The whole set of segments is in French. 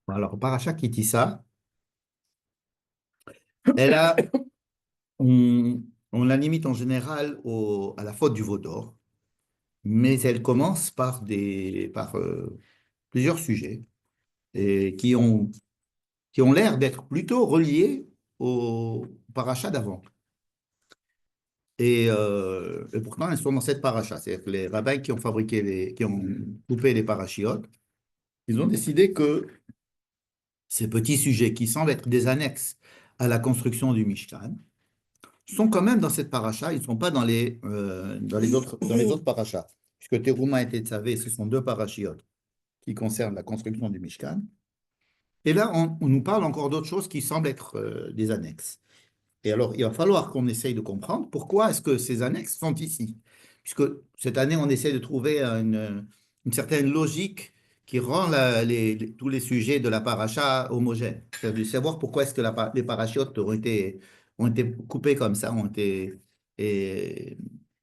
Alors, Paracha Kitissa, elle a, on, on la limite en général à la faute du veau d'or, mais elle commence par plusieurs sujets et qui ont l'air d'être plutôt reliés au paracha d'avant. Et pourtant, elles sont dans cette paracha. C'est-à-dire que les rabbins qui ont coupé les parachiotes, ils ont décidé que ces petits sujets qui semblent être des annexes à la construction du Mishkan sont quand même dans cette paracha, ils ne sont pas dans les autres parachas. Puisque Teruma et Tetzavé, ce sont deux parachiotes qui concernent la construction du Mishkan. Et là, on nous parle encore d'autres choses qui semblent être des annexes. Et alors, il va falloir qu'on essaye de comprendre pourquoi est-ce que ces annexes sont ici. Puisque cette année, on essaie de trouver une certaine logique qui rend tous les sujets de la paracha homogènes. C'est-à-dire de savoir pourquoi est-ce que les parachiotes ont été coupés comme ça, et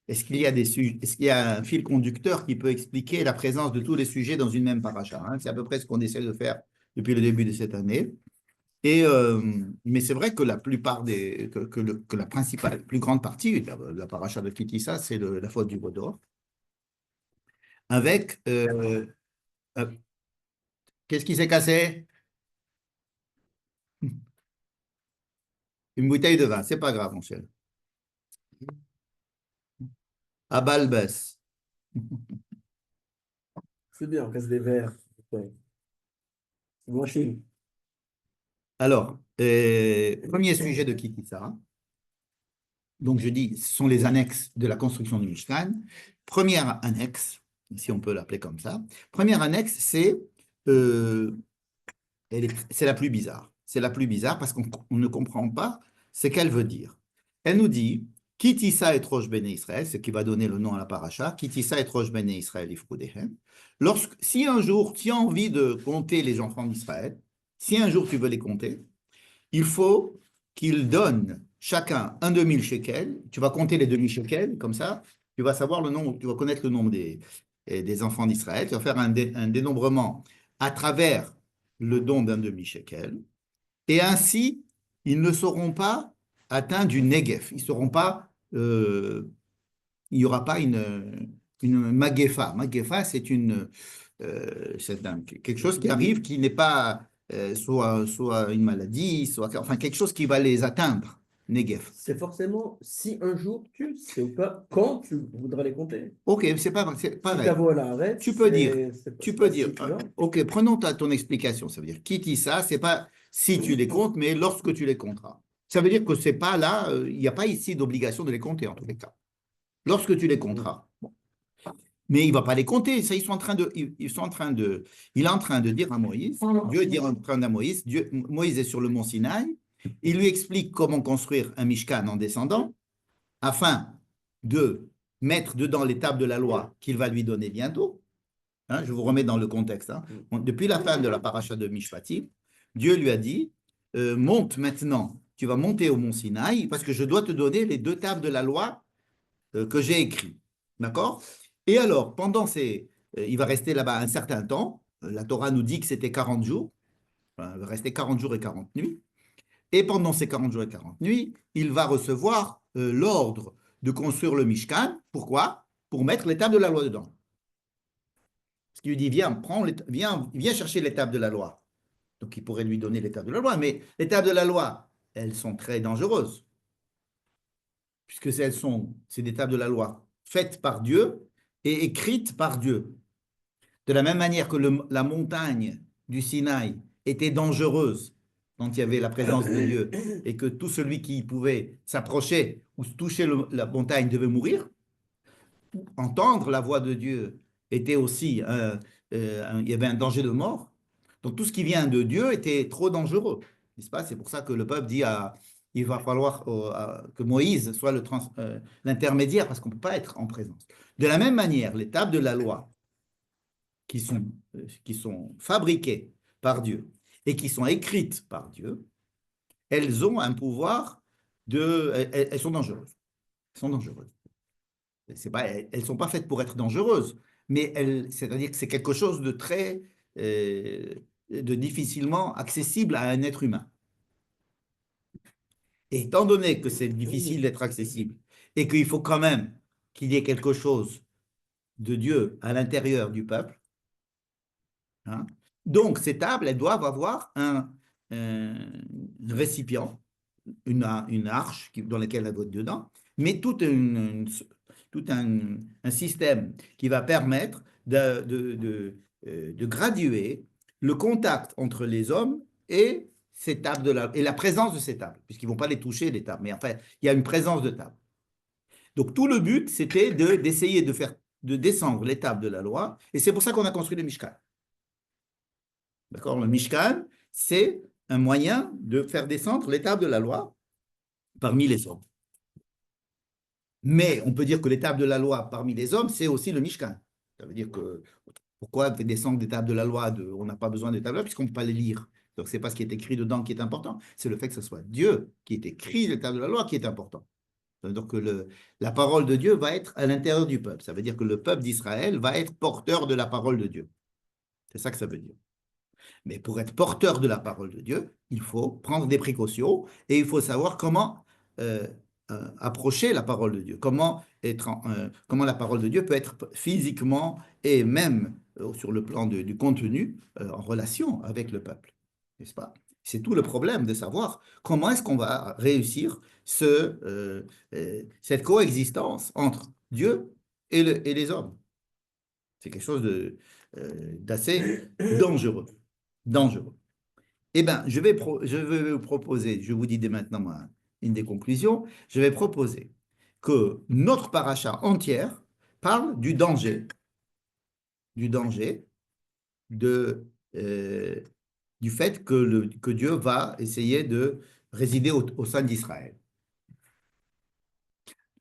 est-ce qu'il y a un fil conducteur qui peut expliquer la présence de tous les sujets dans une même paracha, hein? C'est à peu près ce qu'on essaie de faire depuis le début de cette année. Mais c'est vrai que la plupart que la principale, plus grande partie de la paracha de Kitissa, c'est la faute du veau d'or. Avec, euh, qu'est-ce qui s'est cassé? Une bouteille de vin, c'est pas grave, mon cher. À Balbès. C'est bien, on casse des verres. Ouais. C'est bon, chez Alors, premier sujet de Kitissa. Donc, je dis, ce sont les annexes de la construction du Mishkan. Première annexe, si on peut l'appeler comme ça. Première annexe, euh, c'est la plus bizarre. C'est la plus bizarre parce qu'on ne comprend pas ce qu'elle veut dire. Elle nous dit Kitissa et Rosh Bene Israël, ce qui va donner le nom à la paracha, Kitissa et Rosh Bene Israël Ifkudehem. Si un jour tu as envie de compter les enfants d'Israël, si un jour tu veux les compter, il faut qu'ils donnent chacun un demi-shekel. Tu vas compter les demi-shekels, comme ça, tu vas savoir le nombre, tu vas connaître le nombre des enfants d'Israël. Tu vas faire un dénombrement à travers le don d'un demi-shekel. Et ainsi, ils ne seront pas atteints du Negev. Il n'y aura pas une magefa. Magefa, c'est quelque chose qui arrive qui n'est pas soit une maladie, enfin quelque chose qui va les atteindre, Negev. C'est forcément si un jour tu sais ou pas quand tu voudras les compter. Ok, c'est Si ta pareil. voix l'arrête, Tu peux dire, c'est tu peux pas dire, si tu vois. ok, prenons ton explication. Ça veut dire, qui dit ça, c'est pas si tu les comptes, mais lorsque tu les compteras. Ça veut dire que c'est pas là, il n'y a pas ici d'obligation de les compter en tous les cas. Lorsque tu les compteras. Bon. Mais il ne va pas les compter. Ça, il est en train de dire à Moïse, Dieu est en train de dire à Moïse, Moïse est sur le mont Sinaï, il lui explique comment construire un Mishkan en descendant, afin de mettre dedans les tables de la loi qu'il va lui donner bientôt. Hein, je vous remets dans le contexte. Hein. Depuis la fin de la paracha de Mishpatim, Dieu lui a dit, monte maintenant, tu vas monter au mont Sinaï, parce que je dois te donner les deux tables de la loi que j'ai écrites. D'accord? Et alors, il va rester là-bas un certain temps. La Torah nous dit que c'était 40 jours. Enfin, il va rester 40 jours et 40 nuits. Et pendant ces 40 jours et 40 nuits, il va recevoir l'ordre de construire le Mishkan. Pourquoi? Pour mettre les tables de la loi dedans. Parce qu'il lui dit, viens chercher les tables de la loi. Donc il pourrait lui donner les tables de la loi, mais les tables de la loi, elles sont très dangereuses, puisque c'est des tables de la loi faites par Dieu et écrites par Dieu. De la même manière que la montagne du Sinaï était dangereuse quand il y avait la présence de Dieu et que tout celui qui pouvait s'approcher ou toucher la montagne devait mourir, entendre la voix de Dieu était aussi, il y avait un danger de mort. Donc tout ce qui vient de Dieu était trop dangereux, n'est-ce pas? C'est pour ça que le peuple dit il va falloir que Moïse soit l'intermédiaire parce qu'on ne peut pas être en présence. De la même manière, les tables de la loi qui sont fabriquées par Dieu et qui sont écrites par Dieu, elles ont un pouvoir elles sont dangereuses. Elles sont dangereuses. Elles ne sont pas faites pour être dangereuses, mais c'est-à-dire que c'est quelque chose de très difficilement accessible à un être humain. Et étant donné que c'est difficile d'être accessible et qu'il faut quand même qu'il y ait quelque chose de Dieu à l'intérieur du peuple, hein, donc ces tables, elles doivent avoir un récipient, une arche dans laquelle elle doit être dedans, mais tout un système qui va permettre de graduer le contact entre les hommes et ces tables et la présence de ces tables, puisqu'ils ne vont pas les toucher, les tables, mais enfin, il y a une présence de tables. Donc tout le but, c'était d'essayer de descendre les tables de la loi, et c'est pour ça qu'on a construit le Mishkan. D'accord? Le Mishkan, c'est un moyen de faire descendre les tables de la loi parmi les hommes. Mais on peut dire que les tables de la loi parmi les hommes, c'est aussi le Mishkan. Ça veut dire que pourquoi faire descendre des tables de la loi, on n'a pas besoin de tables de la loi puisqu'on ne peut pas les lire. Donc ce n'est pas ce qui est écrit dedans qui est important, c'est le fait que ce soit Dieu qui ait écrit les tables de la loi qui est important. Ça veut dire que la parole de Dieu va être à l'intérieur du peuple. Ça veut dire que le peuple d'Israël va être porteur de la parole de Dieu. C'est ça que ça veut dire. Mais pour être porteur de la parole de Dieu, il faut prendre des précautions et il faut savoir comment euh, approcher la parole de Dieu, comment la parole de Dieu peut être physiquement et même sur le plan du contenu en relation avec le peuple, n'est-ce pas? C'est tout le problème de savoir comment est-ce qu'on va réussir cette coexistence entre Dieu et les hommes. C'est quelque chose d'assez dangereux. Dangereux. Eh bien, je vais vous proposer, je vous dis dès maintenant une des conclusions, je vais proposer que notre paracha entière parle du danger de, euh, du fait que Dieu va essayer de résider au sein d'Israël.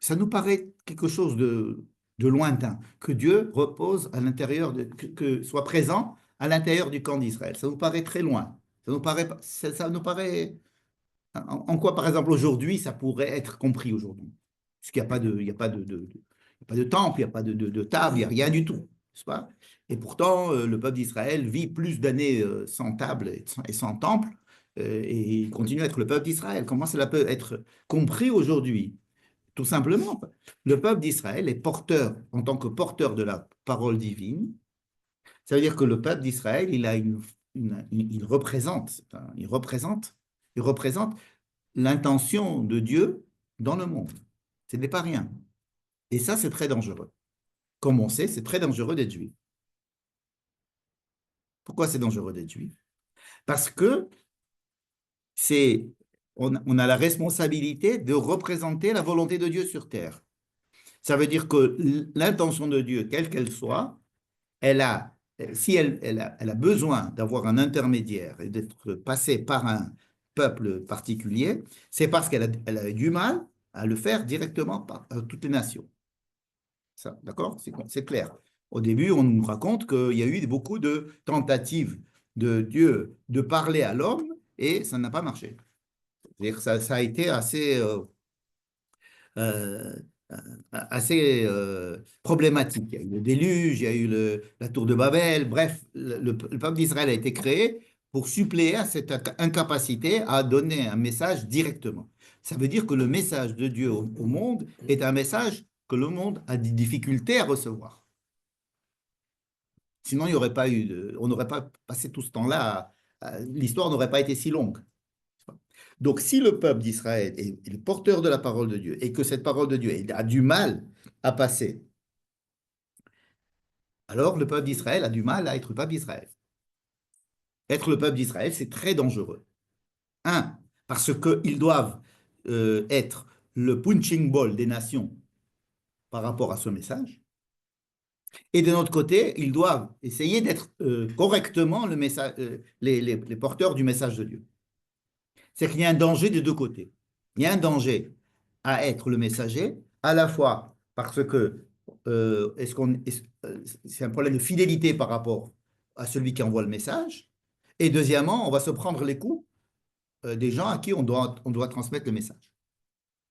Ça nous paraît quelque chose de lointain, que Dieu repose à l'intérieur, que soit présent à l'intérieur du camp d'Israël. Ça nous paraît très loin. Ça nous paraît en quoi, par exemple, aujourd'hui, ça pourrait être compris aujourd'hui? Puisqu'il n'y a pas de, il y a pas il y a pas de temple, il n'y a pas de table, il n'y a rien du tout, n'est-ce pas? Et pourtant, le peuple d'Israël vit plus d'années sans table et sans temple, et il continue à être le peuple d'Israël. Comment cela peut être compris aujourd'hui? Tout simplement, le peuple d'Israël est porteur, en tant que porteur de la parole divine. Ça veut dire que le peuple d'Israël, il représente, il représente l'intention de Dieu dans le monde. Ce n'est pas rien. Et ça, c'est très dangereux. Comme on sait, c'est très dangereux d'être juif. Pourquoi c'est dangereux d'être juif? Parce que on a la responsabilité de représenter la volonté de Dieu sur terre. Ça veut dire que l'intention de Dieu, quelle qu'elle soit, si elle a besoin d'avoir un intermédiaire et d'être passée par un peuple particulier, c'est parce elle a du mal à le faire directement par toutes les nations. Ça, d'accord? C'est clair. Au début, on nous raconte qu'il y a eu beaucoup de tentatives de Dieu de parler à l'homme et ça n'a pas marché. C'est-à-dire que ça a été euh, problématique. Il y a eu le déluge, il y a eu la tour de Babel, bref, le peuple d'Israël a été créé pour suppléer à cette incapacité à donner un message directement. Ça veut dire que le message de Dieu au monde est un message que le monde a des difficultés à recevoir. Sinon, il y aurait pas on n'aurait pas passé tout ce temps-là, l'histoire n'aurait pas été si longue. Donc, si le peuple d'Israël est le porteur de la parole de Dieu et que cette parole de Dieu a du mal à passer, alors le peuple d'Israël a du mal à être le peuple d'Israël. Être le peuple d'Israël, c'est très dangereux. Un, parce qu'ils doivent être le punching ball des nations par rapport à ce message. Et de notre côté, ils doivent essayer d'être correctement les porteurs du message de Dieu. C'est qu'il y a un danger des deux côtés. Il y a un danger à être le messager, à la fois parce que c'est un problème de fidélité par rapport à celui qui envoie le message, et deuxièmement, on va se prendre les coups des gens à qui on doit transmettre le message.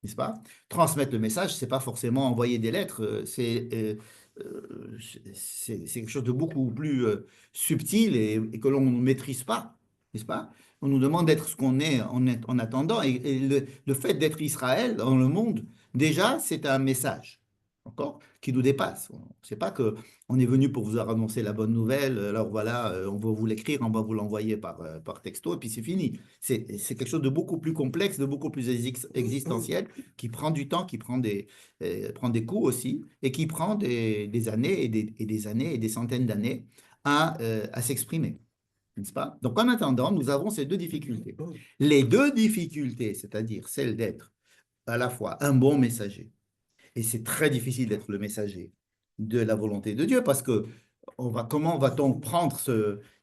N'est-ce pas? Transmettre le message, c'est pas forcément envoyer des lettres, c'est c'est quelque chose de beaucoup plus subtil et que l'on ne maîtrise pas, n'est-ce pas? On nous demande d'être ce qu'on est en attendant. Et le fait d'être Israël dans le monde, déjà, c'est un message, d'accord, qui nous dépasse. C'est pas que on est venu pour vous annoncer la bonne nouvelle, alors voilà, on va vous l'écrire, on va vous l'envoyer par texto, et puis c'est fini. C'est quelque chose de beaucoup plus complexe, de beaucoup plus existentiel, qui prend du temps, qui prend des coups aussi, et qui prend des années et des années et des centaines d'années à s'exprimer, n'est-ce pas? Donc, en attendant, nous avons ces deux difficultés. Les deux difficultés, c'est-à-dire celle d'être à la fois un bon messager, et c'est très difficile d'être le messager de la volonté de Dieu, parce que comment va-t-on prendre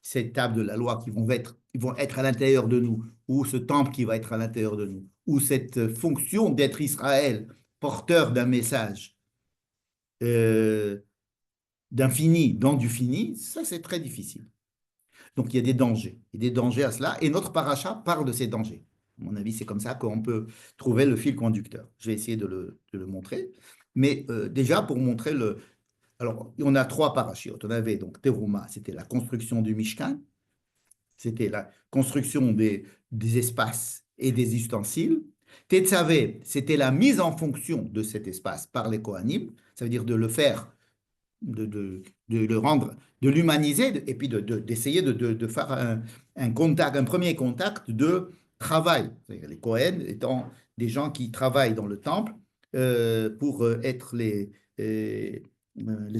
ces tables de la loi qui vont être à l'intérieur de nous, ou ce temple qui va être à l'intérieur de nous, ou cette fonction d'être Israël, porteur d'un message euh, d'infini dans du fini, ça c'est très difficile. Donc il y a des dangers à cela, et notre paracha parle de ces dangers. À mon avis, c'est comme ça qu'on peut trouver le fil conducteur. Je vais essayer de le montrer. Mais déjà, pour montrer le... Alors, on a trois parachiotes. On avait donc Teruma, c'était la construction du Mishkan, c'était la construction des espaces et des ustensiles. Tetzavé, c'était la mise en fonction de cet espace par les Kohanim, ça veut dire de le faire de le rendre, de l'humaniser et puis d'essayer de faire un contact, un premier contact de travail. Les Kohen étant des gens qui travaillent dans le temple pour être les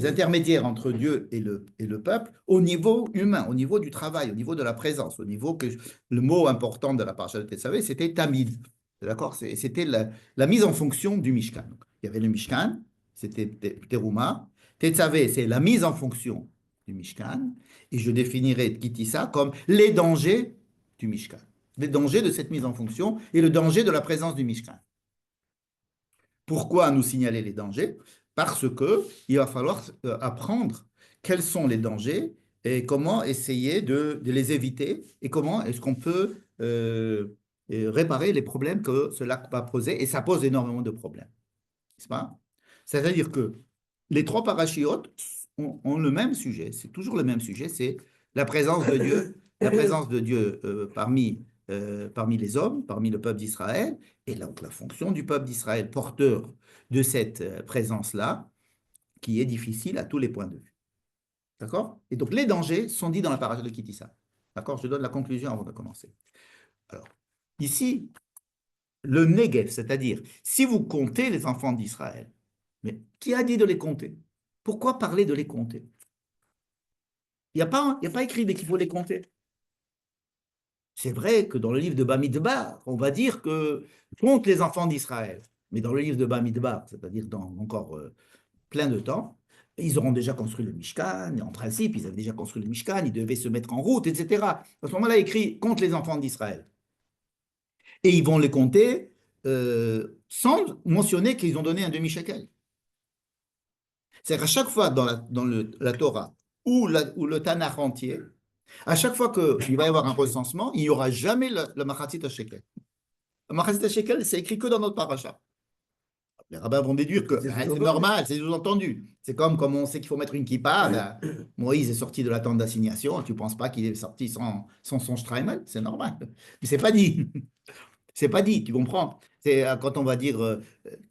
intermédiaires entre Dieu et le peuple au niveau humain, au niveau du travail, au niveau de la présence, au niveau que le mot important de la paracha de Tetzavé, c'était Tamid. D'accord? C'était la mise en fonction du Mishkan. Donc, il y avait le Mishkan, c'était Teruma. Tetzavé, c'est la mise en fonction du Mishkan. Et je définirais Kitissa comme les dangers du Mishkan. Les dangers de cette mise en fonction et le danger de la présence du Mishkan. Pourquoi nous signaler les dangers? Parce qu'il va falloir apprendre quels sont les dangers et comment essayer de les éviter et comment est-ce qu'on peut réparer les problèmes que cela va poser. Et ça pose énormément de problèmes, n'est-ce pas? C'est-à-dire que les trois parachiotes ont le même sujet, c'est toujours le même sujet, c'est la présence de Dieu, la présence de Dieu parmi les hommes, parmi le peuple d'Israël, et donc la fonction du peuple d'Israël porteur de cette présence-là, qui est difficile à tous les points de vue. D'accord? Et donc les dangers sont dits dans la paracha de Kitissa. D'accord? Je donne la conclusion avant de commencer. Alors, ici, le Negev, c'est-à-dire, si vous comptez les enfants d'Israël, mais qui a dit de les compter? Pourquoi parler de les compter? Il n'y a pas écrit qu'il faut les compter. C'est vrai que dans le livre de Bamidbar, on va dire que compte les enfants d'Israël. Mais dans le livre de Bamidbar, c'est-à-dire dans encore plein de temps, ils auront déjà construit le Mishkan. En principe, ils avaient déjà construit le Mishkan, ils devaient se mettre en route, etc. À ce moment-là, écrit compte les enfants d'Israël. Et ils vont les compter sans mentionner qu'ils ont donné un demi-shekel. C'est-à-dire qu'à chaque fois dans la Torah ou le Tanakh entier, à chaque fois qu'il va y avoir un recensement, il n'y aura jamais le Machatzit HaShekel. Le Machatzit HaShekel, c'est écrit que dans notre paracha. Les rabbins vont déduire que c'est normal, c'est sous-entendu. C'est comme on sait qu'il faut mettre une kippa, ben, Moïse est sorti de la tente d'assignation, tu ne penses pas qu'il est sorti sans son Streimel, c'est normal. Mais ce n'est pas dit. C'est pas dit, tu comprends? C'est quand on va dire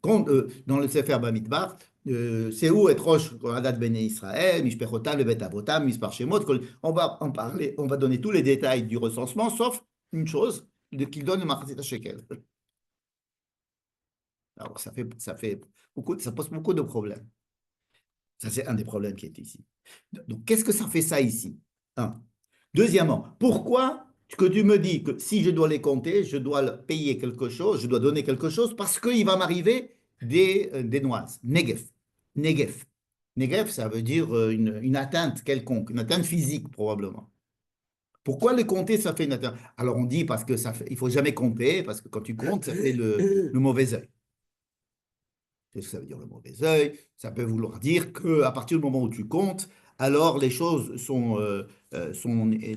dans le Sefer Bamidbar, c'est où est Rosh Adat Bene Israël, Mishpechotam, le Bet Avotam, Mispar Shemot. On va en parler, on va donner tous les détails du recensement, sauf une chose, qu'il donne le Machatzit HaShekel. Alors ça pose beaucoup de problèmes. Ça, c'est un des problèmes qui est ici. Donc, qu'est-ce que ça fait ça ici? Un. Deuxièmement, pourquoi que tu me dis que si je dois les compter, je dois payer quelque chose, je dois donner quelque chose parce qu'il va m'arriver des noises. Negef. Negef. Negef, ça veut dire une atteinte quelconque, une atteinte physique probablement. Pourquoi les compter, ça fait une atteinte? Alors on dit parce que il ne faut jamais compter, parce que quand tu comptes, ça fait le mauvais œil. Qu'est-ce que ça veut dire le mauvais œil? Ça peut vouloir dire qu'à partir du moment où tu comptes, alors les choses sont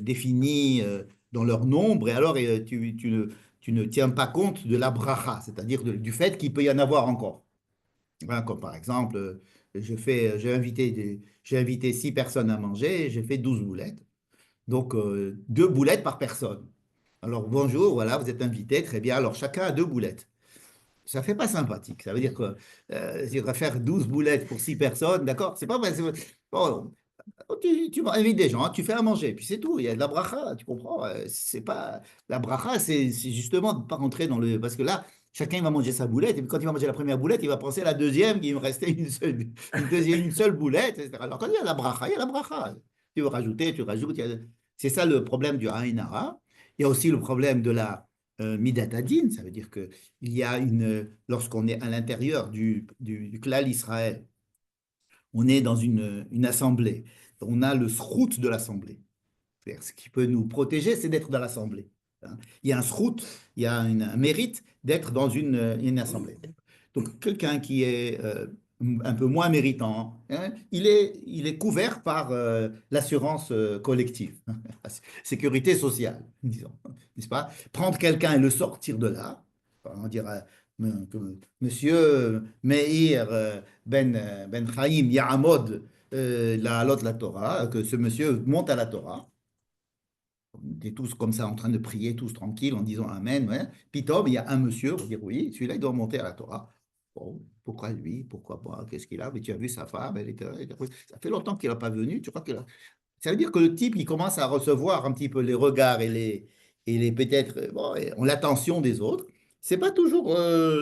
définies dans leur nombre et alors tu ne tiens pas compte de la bracha, c'est-à-dire du fait qu'il peut y en avoir encore. Hein, comme par exemple, j'ai invité 6 personnes à manger, j'ai fait 12 boulettes. Donc, 2 boulettes par personne. Alors, bonjour, voilà, vous êtes invité, très bien. Alors, chacun a 2 boulettes. Ça fait pas sympathique. Ça veut dire que tu vas faire 12 boulettes pour 6 personnes, d'accord? C'est pas vrai. Bon, tu invites des gens, hein, tu fais à manger, puis c'est tout. Il y a de la bracha, tu comprends? C'est pas la bracha, c'est justement de ne pas rentrer dans le parce que là, chacun va manger sa boulette, et puis quand il va manger la première boulette, il va penser à la deuxième, qu'il me restait une seule boulette, etc. Alors quand il y a la bracha, il y a la bracha. Tu veux rajouter, tu rajoutes. C'est ça le problème du Aïn Hara. Il y a aussi le problème de la Midat Hadin, ça veut dire que il y a lorsqu'on est à l'intérieur du klal Israël, on est dans une assemblée. On a le srout de l'assemblée. Ce qui peut nous protéger, c'est d'être dans l'assemblée. Hein. Il y a un srout, il y a un mérite d'être dans une assemblée. Donc, quelqu'un qui est un peu moins méritant, hein, il est couvert par l'assurance collective, la sécurité sociale, disons, n'est-ce pas? Prendre quelqu'un et le sortir de là, on dirait que Monsieur Meir Ben Chaim Yahamod la halot la Torah, que ce monsieur monte à la Torah. On était tous comme ça en train de prier, tous tranquilles, en disant Amen. Ouais. Puis il y a un monsieur, on va dire oui, celui-là, il doit monter à la Torah. Bon, pourquoi lui? Pourquoi pas? Qu'est-ce qu'il a? Mais tu as vu sa femme, ça fait longtemps qu'il n'a pas venu. Tu crois qu'il a... Ça veut dire que le type, il commence à recevoir un petit peu les regards et les peut-être, bon, l'attention des autres. C'est pas toujours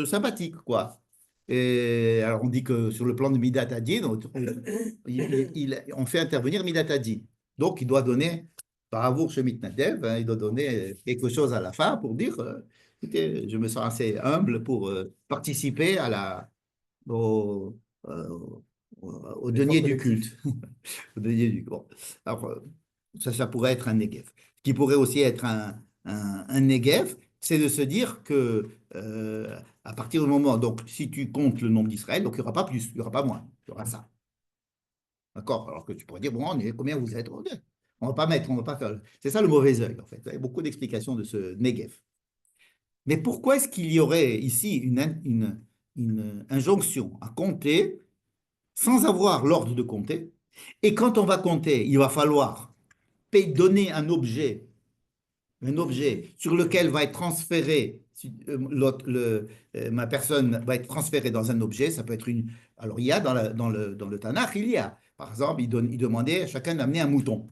sympathique, quoi. Et alors, on dit que sur le plan de Midat Hadin, on fait intervenir Midat Hadin. Donc, il doit donner, par amour chez Mitnadev, hein, il doit donner quelque chose à la fin pour dire, écoutez, je me sens assez humble pour participer au, euh, au denier du culte. Au denier du, bon. Alors, ça pourrait être un Negev. Ce qui pourrait aussi être un Negev, c'est de se dire que à partir du moment, donc si tu comptes le nombre d'Israël, donc il n'y aura pas plus, il n'y aura pas moins, il y aura ça. D'accord? Alors que tu pourrais dire, bon, combien vous êtes? On ne va pas mettre, on va pas faire. C'est ça le mauvais œil, en fait. Il y a beaucoup d'explications de ce Negev. Mais pourquoi est-ce qu'il y aurait ici une injonction à compter sans avoir l'ordre de compter? Et quand on va compter, il va falloir donner un objet sur lequel va être transféré, ma personne va être transférée dans un objet, ça peut être une... Alors, il y a dans le Tanakh, il y a, par exemple, il demandait à chacun d'amener un mouton.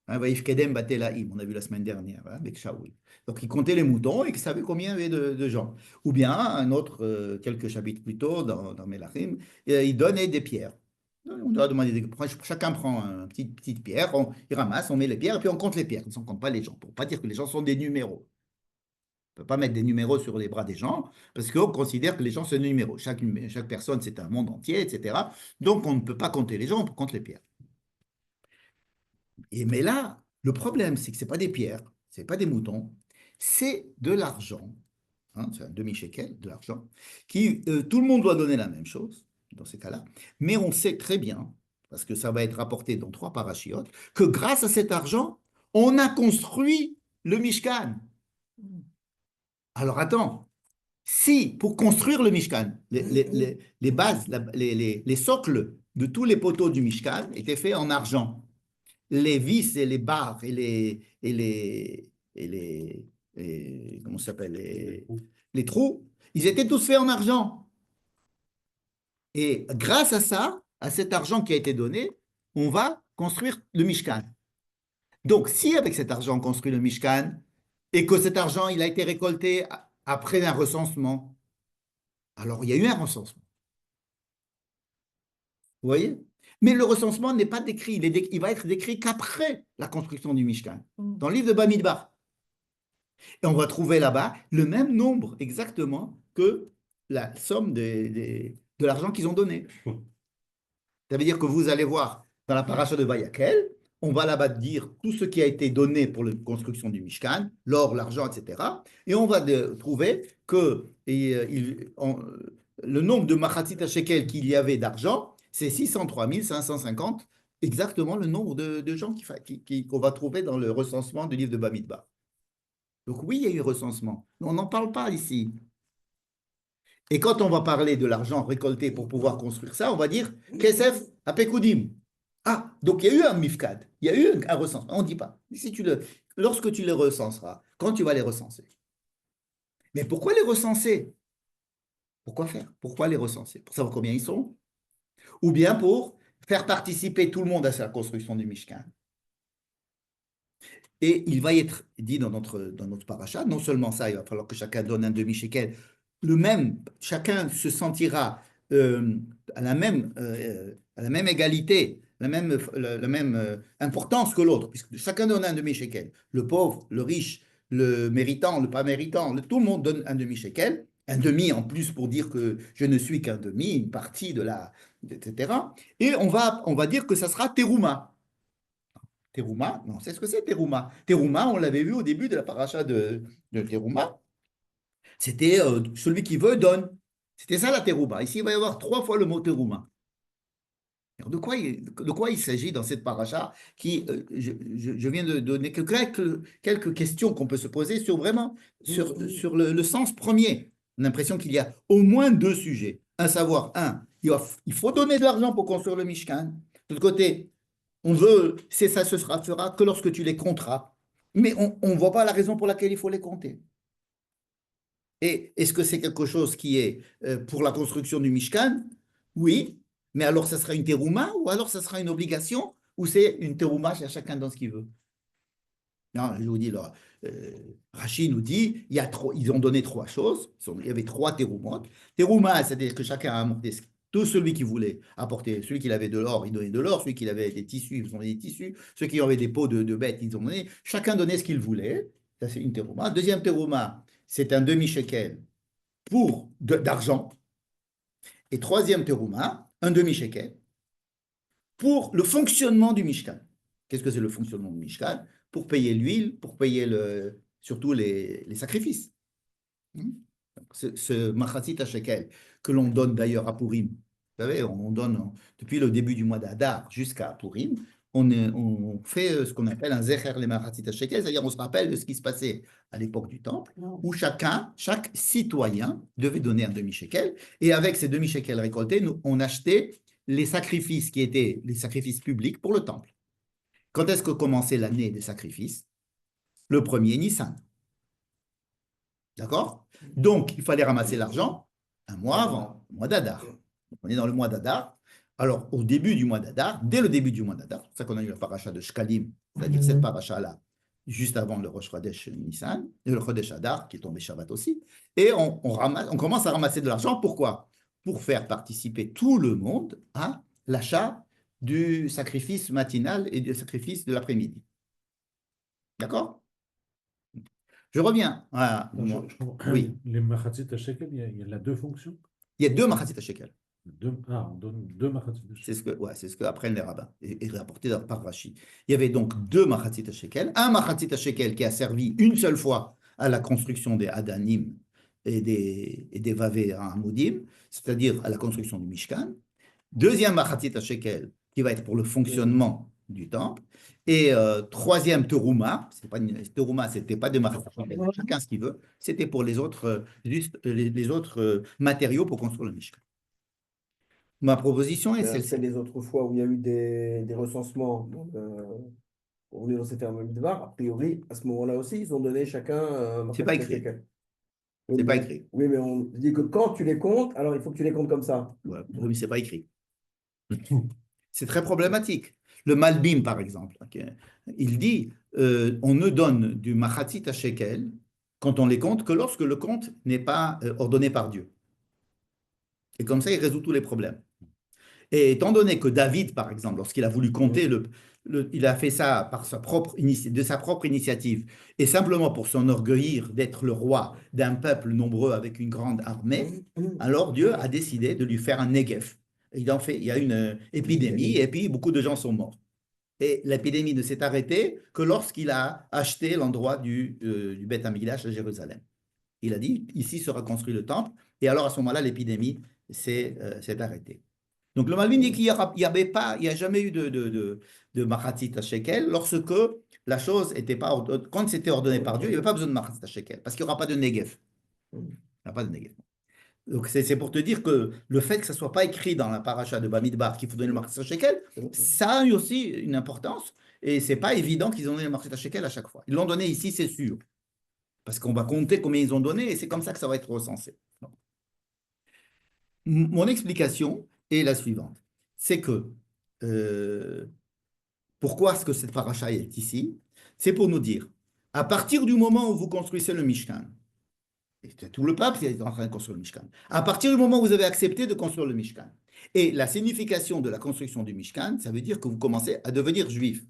Hein, Vaïf Kedem Batelaïm, on a vu la semaine dernière, hein, avec Shaoul. Donc, il comptait les moutons et il savait combien il y avait de gens. Ou bien, un autre, quelques chapitres plus tôt, dans Mélachim, il donnait des pierres. On doit demander, chacun prend une petite pierre, il ramasse, on met les pierres, et puis on compte les pierres. On ne compte pas les gens, pour ne pas dire que les gens sont des numéros. On ne peut pas mettre des numéros sur les bras des gens, parce qu'on considère que les gens sont des numéros. Chaque personne, c'est un monde entier, etc. Donc, on ne peut pas compter les gens, on compte les pierres. Mais là, le problème, c'est que ce n'est pas des pierres, ce n'est pas des moutons, c'est de l'argent. Hein, c'est un demi-shekel, de l'argent, qui tout le monde doit donner la même chose dans ces cas-là, mais on sait très bien, parce que ça va être rapporté dans 3 parachiotes, que grâce à cet argent, on a construit le Mishkan. Alors attends, si pour construire le Mishkan, les bases, les socles de tous les poteaux du Mishkan étaient faits en argent, les vis et les barres comment ça s'appelle, les trous, ils étaient tous faits en argent. Et grâce à ça, à cet argent qui a été donné, on va construire le Mishkan. Donc, si avec cet argent on construit le Mishkan et que cet argent il a été récolté après un recensement, alors il y a eu un recensement. Vous voyez? Mais le recensement n'est pas décrit, il va être décrit qu'après la construction du Mishkan, dans le livre de Bamidbar. Et on va trouver là-bas le même nombre exactement que la somme de l'argent qu'ils ont donné. Ça veut dire que vous allez voir dans la paracha de Vayakel, on va là-bas dire tout ce qui a été donné pour la construction du Mishkan, l'or, l'argent, etc. Et on va trouver que le nombre de Machatzit Shekel qu'il y avait d'argent, c'est 603 550, exactement le nombre de gens qu'on va trouver dans le recensement du livre de Bamidbar. Donc oui, il y a eu recensement, mais on n'en parle pas ici. Et quand on va parler de l'argent récolté pour pouvoir construire ça, on va dire Kesef Apekudim. Ah, donc il y a eu un mifkad, il y a eu un recensement. On ne dit pas. Si lorsque tu les recenseras, quand tu vas les recenser. Mais pourquoi les recenser? Pourquoi faire? Pourquoi les recenser? Pour savoir combien ils sont? Ou bien pour faire participer tout le monde à la construction du Mishkan. Et il va y être dit dans notre paracha, non seulement ça, il va falloir que chacun donne un demi-shekel, chacun se sentira à la même égalité, la même importance que l'autre, puisque chacun donne un demi-shekel. Le pauvre, le riche, le méritant, le pas méritant, tout le monde donne un demi-shekel, un demi en plus pour dire que je ne suis qu'un demi, une partie etc. Et on va dire que ça sera terouma. Terouma, non, c'est ce que c'est Terouma. Terouma, on l'avait vu au début de la paracha de Terouma. C'était celui qui veut donne. C'était ça la Terouma. Ici, il va y avoir 3 fois le mot Terouma. Alors, de quoi il s'agit dans cette paracha qui, je viens de donner quelques questions qu'on peut se poser sur vraiment, sur le sens premier. On a l'impression qu'il y a au moins 2 sujets. À savoir, il faut donner de l'argent pour construire le Mishkan. De l'autre côté, ça se fera que lorsque tu les compteras. Mais on ne voit pas la raison pour laquelle il faut les compter. Et est-ce que c'est quelque chose qui est pour la construction du Mishkan? Oui, mais alors ça sera une terouma ou alors ça sera une obligation ou c'est une terouma chez chacun dans ce qu'il veut? Non, je vous dis, là, Rachid nous dit, ils ont donné 3 choses. Il y avait 3 teroumotes. Terouma, c'est-à-dire que chacun a apporté tout celui qui voulait apporter. Celui qui avait de l'or, il donnait de l'or. Celui qui avait des tissus, ils ont donné des tissus. Ceux qui avaient des peaux de bêtes, ils ont donné. Chacun donnait ce qu'il voulait. Ça, c'est une terouma. Deuxième terouma, c'est un demi-shekel d'argent. Et troisième terouma, un demi-shekel pour le fonctionnement du Mishkan. Qu'est-ce que c'est le fonctionnement du Mishkan? Pour payer l'huile, pour payer surtout les sacrifices. Ce Machatzit shekel que l'on donne d'ailleurs à Purim. Vous savez, on donne depuis le début du mois d'Adar jusqu'à Purim, on fait ce qu'on appelle un Zecher le Machatzit shekel, c'est-à-dire on se rappelle de ce qui se passait à l'époque du Temple, où chaque citoyen devait donner un demi-shekel, et avec ces demi-shekels récoltés, on achetait les sacrifices qui étaient les sacrifices publics pour le Temple. Quand est-ce que commençait l'année des sacrifices? Le 1er Nissan. D'accord? Donc, il fallait ramasser l'argent un mois avant, le mois d'Adar. On est dans le mois d'Adar. Alors, au début du mois d'Adar, dès le début du mois d'Adar, c'est pour ça qu'on a eu la paracha de Shkalim, c'est-à-dire cette paracha-là, juste avant le Rosh Chodesh Nissan, et le Chodesh Adar, qui est tombé Shabbat aussi. Et on commence à ramasser de l'argent. Pourquoi? Pour faire participer tout le monde à l'achat du sacrifice matinal et du sacrifice de l'après-midi. D'accord? Je reviens. Oui. Les Machatzit shekel, il y a la 2 fonctions. Il y a 2 Machatzit shekel. On donne 2 Machatzit shekel. C'est ce que apprennent les rabbins et rapporté par Rashi. Il y avait donc 2 Machatzit shekel. Un Machatzit shekel qui a servi une seule fois à la construction des Adanim et des Vavé Hamoudim, c'est-à-dire à la construction du Mishkan. Deuxième Machatzit shekel qui va être pour le fonctionnement du temple. Et troisième terouma, terouma, c'était pas de Machatzit shekel, chacun ce qu'il veut, c'était pour les autres, les autres matériaux pour construire le Mishkan. Ma proposition est celle-ci. C'est les autres fois où il y a eu des recensements. On est dans ces termes de a priori, à ce moment-là aussi, ils ont donné chacun. C'est pas écrit. Oui, c'est pas écrit. Oui, mais on dit que quand tu les comptes, alors il faut que tu les comptes comme ça. Ouais, mais c'est pas écrit. C'est très problématique. Le Malbim, par exemple, il dit on ne donne du Machatzit shekel quand on les compte que lorsque le compte n'est pas ordonné par Dieu. Et comme ça, il résout tous les problèmes. Et étant donné que David, par exemple, lorsqu'il a voulu compter, il a fait ça de sa propre initiative, et simplement pour s'enorgueillir d'être le roi d'un peuple nombreux avec une grande armée, alors Dieu a décidé de lui faire un Negev. Il y a une épidémie, et puis beaucoup de gens sont morts. Et l'épidémie ne s'est arrêtée que lorsqu'il a acheté l'endroit du Beth Amikdash à Jérusalem. Il a dit, ici sera construit le temple, et alors à ce moment-là, l'épidémie s'est arrêtée. Donc le Malbim dit qu'il n'y a jamais eu de Machatzit shekel lorsque la chose n'était pas, quand c'était ordonné par Dieu, il n'y avait pas besoin de Machatzit shekel, parce qu'il n'y aura pas de Negev. Il n'y a pas de Negev. Donc, c'est pour te dire que le fait que ça ne soit pas écrit dans la paracha de Bamidbar qu'il faut donner le marché shekel, ça a eu aussi une importance. Et ce n'est pas évident qu'ils ont donné le marché shekel à chaque fois. Ils l'ont donné ici, c'est sûr. Parce qu'on va compter combien ils ont donné et c'est comme ça que ça va être recensé. Mon explication est la suivante. C'est que pourquoi est-ce que cette paracha est ici? C'est pour nous dire, à partir du moment où vous construisez le Mishkan, et tout le peuple est en train de construire le Mishkan. À partir du moment où vous avez accepté de construire le Mishkan, et la signification de la construction du Mishkan, ça veut dire que vous commencez à devenir juif,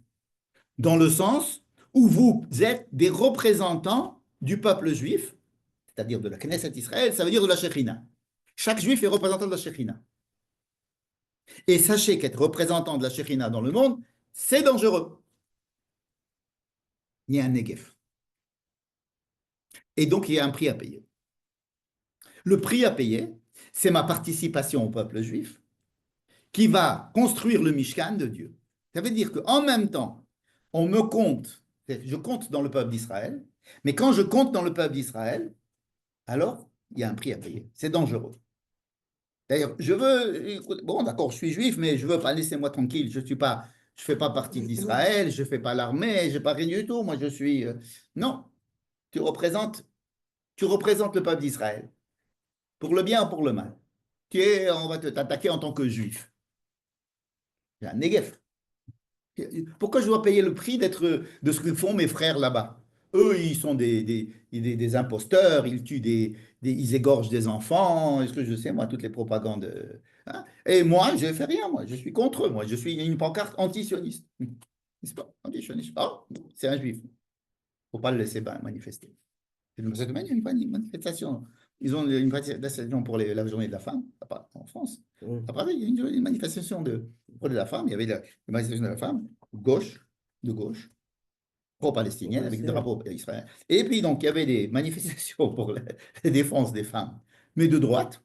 dans le sens où vous êtes des représentants du peuple juif, c'est-à-dire de la Knesset Israël, ça veut dire de la Shekhinah. Chaque juif est représentant de la Shekhinah. Et sachez qu'être représentant de la Shekhinah dans le monde, c'est dangereux. Il y a un Negev. Et donc, il y a un prix à payer. Le prix à payer, c'est ma participation au peuple juif qui va construire le Mishkan de Dieu. Ça veut dire qu'en même temps, on me compte, je compte dans le peuple d'Israël, mais quand je compte dans le peuple d'Israël, alors il y a un prix à payer. C'est dangereux. D'ailleurs, bon d'accord, je suis juif, mais je veux pas, laissez-moi tranquille, je fais pas partie d'Israël, je fais pas l'armée, je fais pas rien du tout, moi je suis... non, tu représentes le peuple d'Israël, pour le bien ou pour le mal. On va t'attaquer en tant que juif. C'est un Negev. Pourquoi je dois payer le prix de ce que font mes frères là-bas? Eux, ils sont des imposteurs, ils tuent ils égorgent des enfants, est-ce que je sais, moi, toutes les propagandes. Hein. Et moi, je ne fais rien, moi, je suis contre eux, moi, je suis une pancarte anti-sioniste. N'est-ce pas? Anti-sioniste. Oh, c'est un juif. Il ne faut pas le laisser manifester. Cette semaine, il y a une manifestation. Ils ont une manifestation pour la journée de la femme, en France. Après, il y a une manifestation pour la femme. Il y avait la manifestation de la femme, de gauche, pro-palestinienne, avec le drapeau israélien. Et puis, donc, il y avait des manifestations pour la défense des femmes, mais de droite.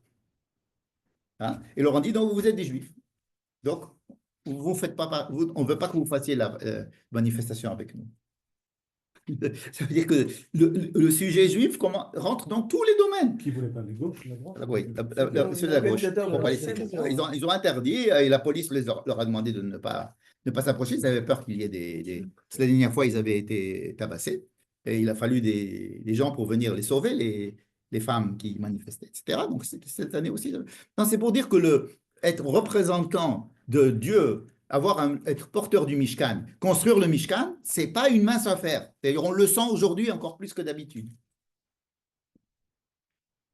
Hein, et leur ont dit, donc, vous êtes des juifs. Donc, on ne veut pas que vous fassiez la manifestation avec nous. Ça veut dire que le sujet juif rentre dans tous les domaines. Qui ne voulait pas les gauches, la droite? Oui, ceux de la gauche. Ils ont interdit et la police leur a demandé de ne pas s'approcher. Ils avaient peur qu'il y ait la dernière fois, ils avaient été tabassés et il a fallu des gens pour venir les sauver, les femmes qui manifestaient, etc. Donc, cette année aussi. C'est pour dire que être représentant de Dieu, être porteur du Mishkan, construire le Mishkan, ce n'est pas une mince affaire. D'ailleurs, on le sent aujourd'hui encore plus que d'habitude.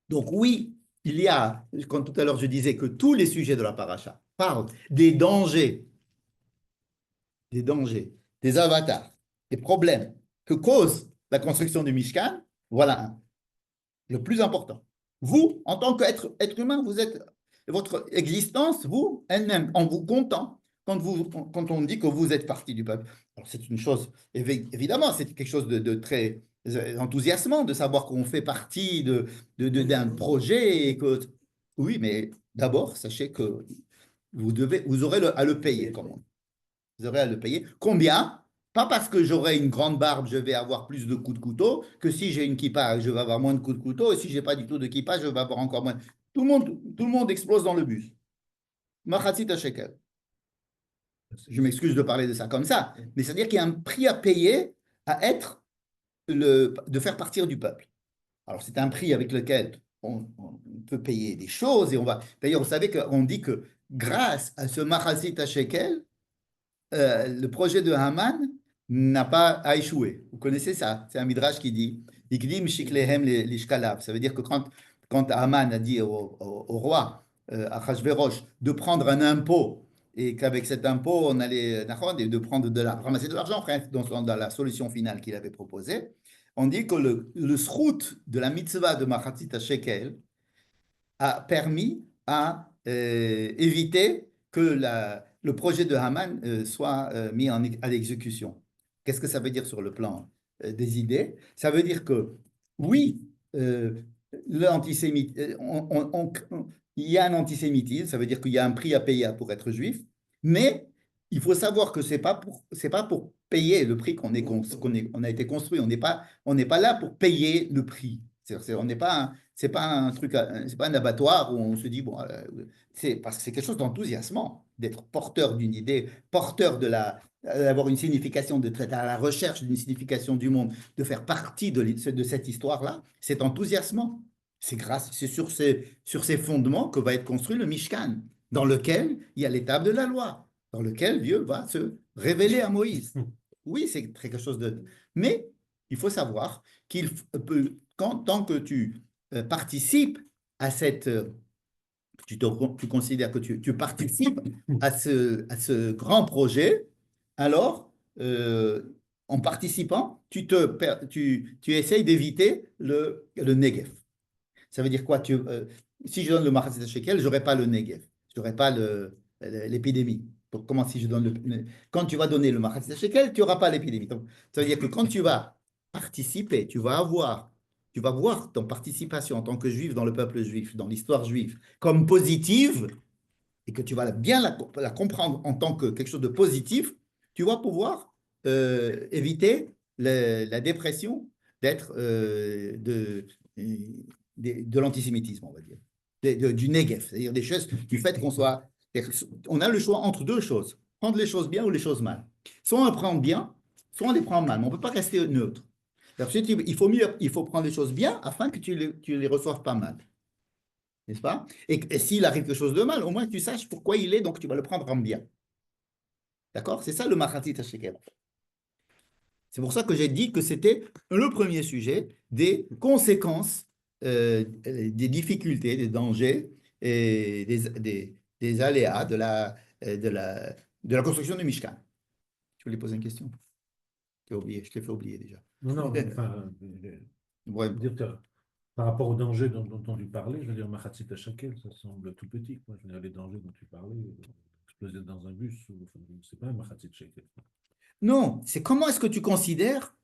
Donc oui, il y a, comme tout à l'heure je disais, que tous les sujets de la paracha parlent des dangers, des avatars, des problèmes que cause la construction du Mishkan. Voilà un, le plus important. Vous, en tant qu'être humain, votre existence, vous, elle-même, en vous comptant, quand on dit que vous êtes partie du peuple. Alors c'est une chose, évidemment, c'est quelque chose de très enthousiasmant de savoir qu'on fait partie d'un projet et que, oui, mais d'abord, sachez que vous aurez à le payer. Vous aurez à le payer. Combien? Pas parce que j'aurai une grande barbe, je vais avoir plus de coups de couteau, que si j'ai une kippa, je vais avoir moins de coups de couteau, et si je n'ai pas du tout de kippa, je vais avoir encore moins. Tout le monde explose dans le bus. Machatzit shekel. Je m'excuse de parler de ça comme ça, mais c'est-à-dire qu'il y a un prix à payer de faire partir du peuple. Alors, c'est un prix avec lequel on peut payer des choses, et on va... D'ailleurs, vous savez qu'on dit que grâce à ce Machatzit shekel, le projet de Haman n'a pas échoué. Vous connaissez ça? C'est un midrash qui dit Ikdim shiklehem lishkalav. Ça veut dire que quand Haman a dit au roi Achashverosh de prendre un impôt et qu'avec cet impôt on allait ramasser de l'argent dans la solution finale qu'il avait proposée, on dit que le srout de la mitzvah de Machatzit shekel a permis à éviter que le projet de Haman soit mis à l'exécution. Qu'est-ce que ça veut dire sur le plan des idées? Ça veut dire que, oui, il y a un antisémitisme, ça veut dire qu'il y a un prix à payer pour être juif, mais il faut savoir que ce n'est pas pour payer le prix on a été construit. On n'est pas là pour payer le prix. On n'est pas C'est pas un truc, c'est pas un abattoir où on se dit, bon, c'est parce que c'est quelque chose d'enthousiasmant, d'être porteur d'une idée, porteur d'avoir une signification, d'être à la recherche d'une signification du monde, de faire partie de cette histoire-là, c'est enthousiasmant. C'est sur ces fondements que va être construit le Mishkan, dans lequel il y a l'étape de la loi, dans lequel Dieu va se révéler à Moïse. Oui, c'est quelque chose de... Mais il faut savoir qu'il peut, tant que tu participes à cette... tu considères que tu participes à ce grand projet, alors, en participant, tu essayes d'éviter le Negev. Ça veut dire quoi? Si je donne le Mahatzit Shekel, je n'aurai pas le Negev, je n'aurai pas l'épidémie. Comment si je donne quand tu vas donner le Mahatzit Shekel, tu n'auras pas l'épidémie. Donc, ça veut dire que quand tu vas participer, tu vas voir ton participation en tant que juif dans le peuple juif, dans l'histoire juive, comme positive, et que tu vas bien la comprendre en tant que quelque chose de positif, tu vas pouvoir éviter la dépression d'être de l'antisémitisme, on va dire, du Negev, c'est-à-dire des choses, du fait qu'on soit... On a le choix entre deux choses, prendre les choses bien ou les choses mal. Soit on les prend bien, soit on les prend mal, mais on ne peut pas rester neutre. Il faut prendre les choses bien afin que tu les reçoives pas mal. N'est-ce pas? Et s'il arrive quelque chose de mal, au moins que tu saches pourquoi il est, donc tu vas le prendre en bien. D'accord? C'est ça le Mahatzit HaShekel. C'est pour ça que j'ai dit que c'était le premier sujet des conséquences, des difficultés, des dangers et des aléas de la construction du Mishkan. Tu voulais poser une question? Je t'ai fait oublier déjà. Non, enfin, Ouais. Par rapport aux dangers dont tu parlais, je veux dire, Mahatzit HaShekel, ça semble tout petit, quoi. Je veux dire, les dangers dont tu parlais, exploser dans un bus, c'est pas un Mahatzit HaShekel. Non, c'est comment est-ce que tu considères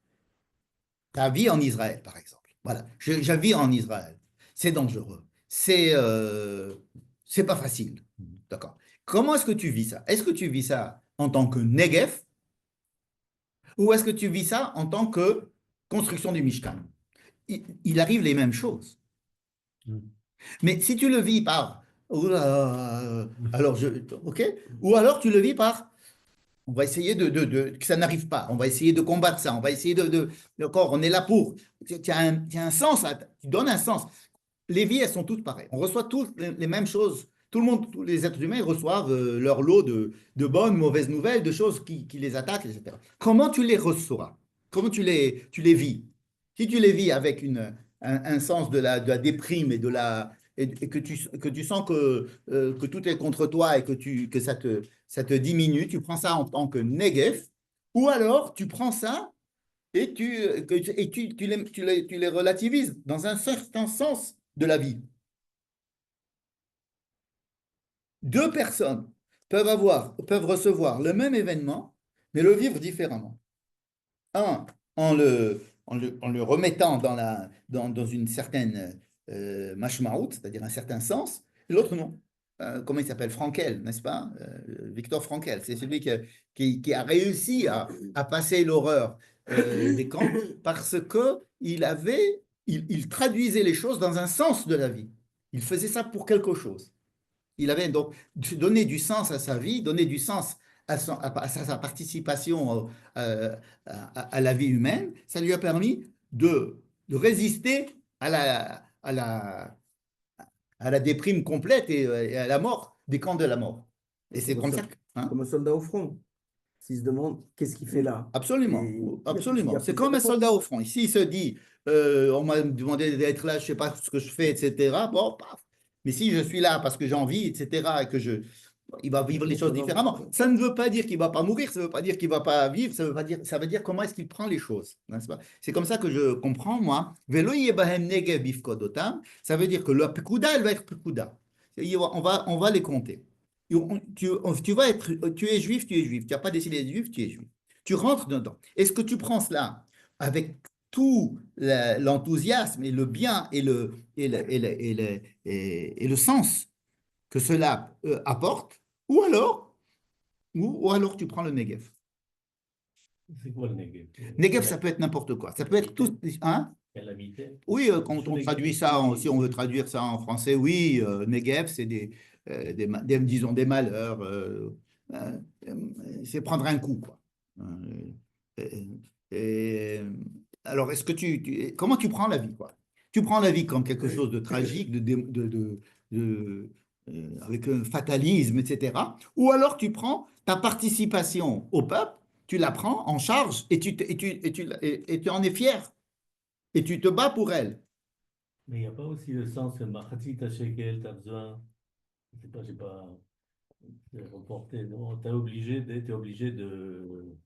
ta vie en Israël, par exemple. Voilà, je vis en Israël. C'est dangereux. C'est pas facile. D'accord. Comment est-ce que tu vis ça? Est-ce que tu vis ça en tant que Negev ou est-ce que tu vis ça en tant que construction du Mishkan? Il arrive les mêmes choses. Mais si tu le vis par alors ok, ou alors tu le vis par on va essayer que ça n'arrive pas. On va essayer de combattre ça. On va essayer d'accord, on est là pour. Tu as un sens, tu donnes un sens. Les vies, elles sont toutes pareilles. On reçoit toutes les mêmes choses. Tout le monde, tous les êtres humains reçoivent leur lot de bonnes, mauvaises nouvelles, de choses qui les attaquent, etc. Comment tu les reçois? Comment tu les vis? Si tu les vis avec un sens de la déprime et que tu sens que tout est contre toi et que ça te diminue, tu prends ça en tant que négatif, ou alors tu prends ça et tu les relativises dans un certain sens de la vie. Deux personnes peuvent recevoir le même événement, mais le vivre différemment. Un, en le remettant dans une certaine mashmaout, c'est-à-dire un certain sens, et l'autre non. Comment il s'appelle? Frankel, n'est-ce pas? Victor Frankel, c'est celui qui a réussi à passer l'horreur des camps parce qu'il traduisait les choses dans un sens de la vie. Il faisait ça pour quelque chose. Il avait donc donné du sens à sa vie, donné du sens à sa participation à la vie humaine. Ça lui a permis de résister à la déprime complète et à la mort, des camps de la mort. Et c'est comme ça. Comme un soldat au front. S'il se demande qu'est-ce qu'il fait là. Absolument, absolument. C'est comme un soldat au front. Ici, il se dit, on m'a demandé d'être là, je ne sais pas ce que je fais, etc. Bon, paf. Mais si je suis là parce que j'ai envie, etc., et il va vivre les choses différemment. Ça ne veut pas dire qu'il ne va pas mourir, ça ne veut pas dire qu'il ne va pas vivre, ça veut dire comment est-ce qu'il prend les choses. C'est comme ça que je comprends, moi. Ça veut dire que le pekuda, elle va être pekuda. On va les compter. Tu es juif, tu es juif. Tu n'as pas décidé d'être juif, tu es juif. Tu rentres dedans. Est-ce que tu prends cela avec tout l'enthousiasme et le bien et le sens que cela apporte, ou alors tu prends le Negev. C'est quoi le Negev? Negev, ça peut être n'importe quoi. Ça peut être tout. Hein? calamité. Oui, quand on traduit ça, si on veut traduire ça en français, oui, Negev, c'est disons, des malheurs, euh, c'est prendre un coup, quoi. Et, et- alors, est-ce que comment tu prends la vie, quoi? Tu prends la vie comme quelque chose de tragique, avec un fatalisme, etc. Ou alors tu prends ta participation au peuple, tu la prends en charge et tu en es fier et tu te bats pour elle. Mais il n'y a pas aussi le sens, Mahatit Shekel, tu as besoin, je sais pas, j'ai pas reporté, non, t'es obligé de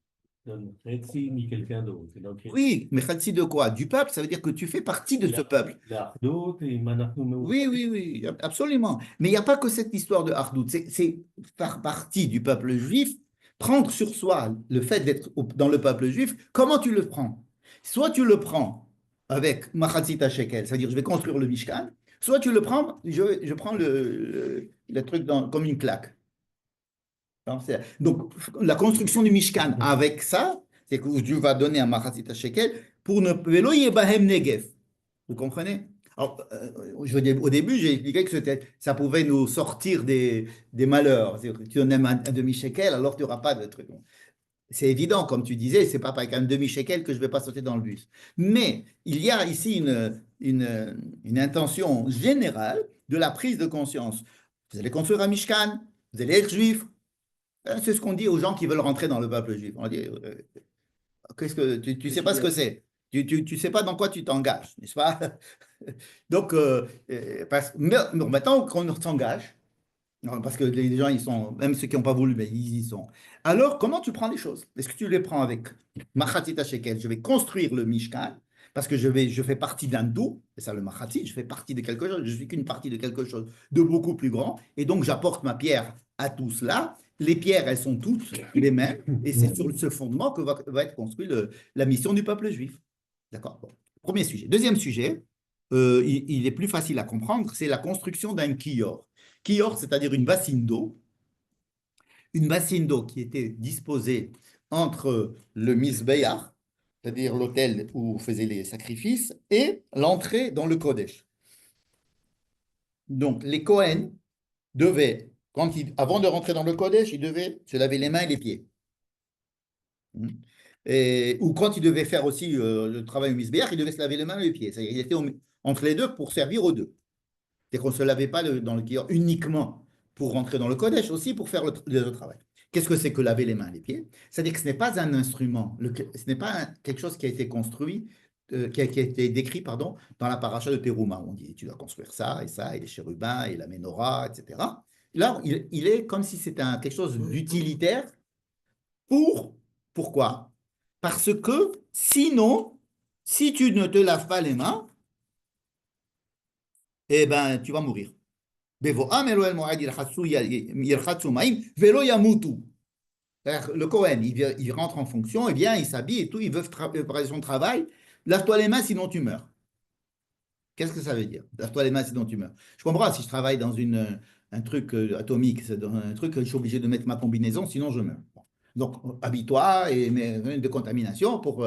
donner Khetsi ni quelqu'un d'autre. Donc, Oui, mais Khalsi de quoi? Du peuple, ça veut dire que tu fais partie de ce peuple. l'Ardot et Manachnu Oui, Meuchlim. oui, oui, absolument. Mais il n'y a pas que cette histoire de Hardout. C'est faire partie du peuple juif, prendre sur soi le fait d'être dans le peuple juif. Comment tu le prends? Soit tu le prends avec Machatzita Shekel, c'est-à-dire je vais construire le Mishkan, soit tu le prends, je prends le truc comme une claque. Donc, la construction du Mishkan avec ça, c'est que Dieu va donner un Machatzita Shekel pour ne Velo Yebahem Negev. Vous comprenez? Alors, au début, j'ai expliqué que ça pouvait nous sortir des malheurs. C'est-à-dire que tu en aimes un demi-shekel, alors tu n'auras pas de truc. C'est évident, comme tu disais, c'est pas avec un demi-shekel que je ne vais pas sauter dans le bus. Mais il y a ici une intention générale de la prise de conscience. Vous allez construire un Mishkan, vous allez être juif. C'est ce qu'on dit aux gens qui veulent rentrer dans le peuple juif. On dit, qu'est-ce que tu sais pas ce que c'est? Tu sais pas dans quoi tu t'engages, n'est-ce pas? Donc, maintenant qu'on s'engage, non, parce que les gens, ils sont, même ceux qui n'ont pas voulu, mais ils y sont. Alors, comment tu prends les choses? Est-ce que tu les prends avec Machatita Shekel? Je vais construire le Mishkan, parce que je fais partie d'un tout, et ça le Machatit, je fais partie de quelque chose, je suis qu'une partie de quelque chose de beaucoup plus grand, et donc j'apporte ma pierre à tout cela. Les pierres, elles sont toutes les mêmes, et c'est sur ce fondement que va être construite la mission du peuple juif. D'accord? Bon. Premier sujet. Deuxième sujet, il est plus facile à comprendre, c'est la construction d'un kior. Kior, c'est-à-dire une bassine d'eau qui était disposée entre le Mizbeach, c'est-à-dire l'autel où on faisait les sacrifices, et l'entrée dans le Kodesh. Donc, les Kohen devaient, avant de rentrer dans le Kodesh, ils devaient se laver les mains et les pieds. Ou quand ils devaient faire aussi le travail au Mizbeach, ils devaient se laver les mains et les pieds. C'est-à-dire qu'ils étaient entre les deux pour servir aux deux. C'est qu'on ne se lavait pas dans le kior uniquement pour rentrer dans le Kodesh, aussi pour faire le travail. Qu'est-ce que c'est que laver les mains et les pieds? C'est-à-dire que ce n'est pas un instrument, ce n'est pas quelque chose qui a été construit, qui a été décrit, pardon, dans la paracha de Teruma. On dit, tu dois construire ça, et les chérubins, et la menorah, etc. Là, il est comme si c'était quelque chose d'utilitaire pourquoi? Parce que sinon, si tu ne te laves pas les mains, eh ben, tu vas mourir. Le Cohen, il rentre en fonction, et bien, il s'habille et tout, il veut préparer son travail. Lave-toi les mains, sinon tu meurs. Qu'est-ce que ça veut dire? Lave-toi les mains, sinon tu meurs. Je comprends, si je travaille dans un truc atomique, c'est dans un truc, je suis obligé de mettre ma combinaison, sinon je meurs. Bon. Donc, habille-toi et mets de contamination pour.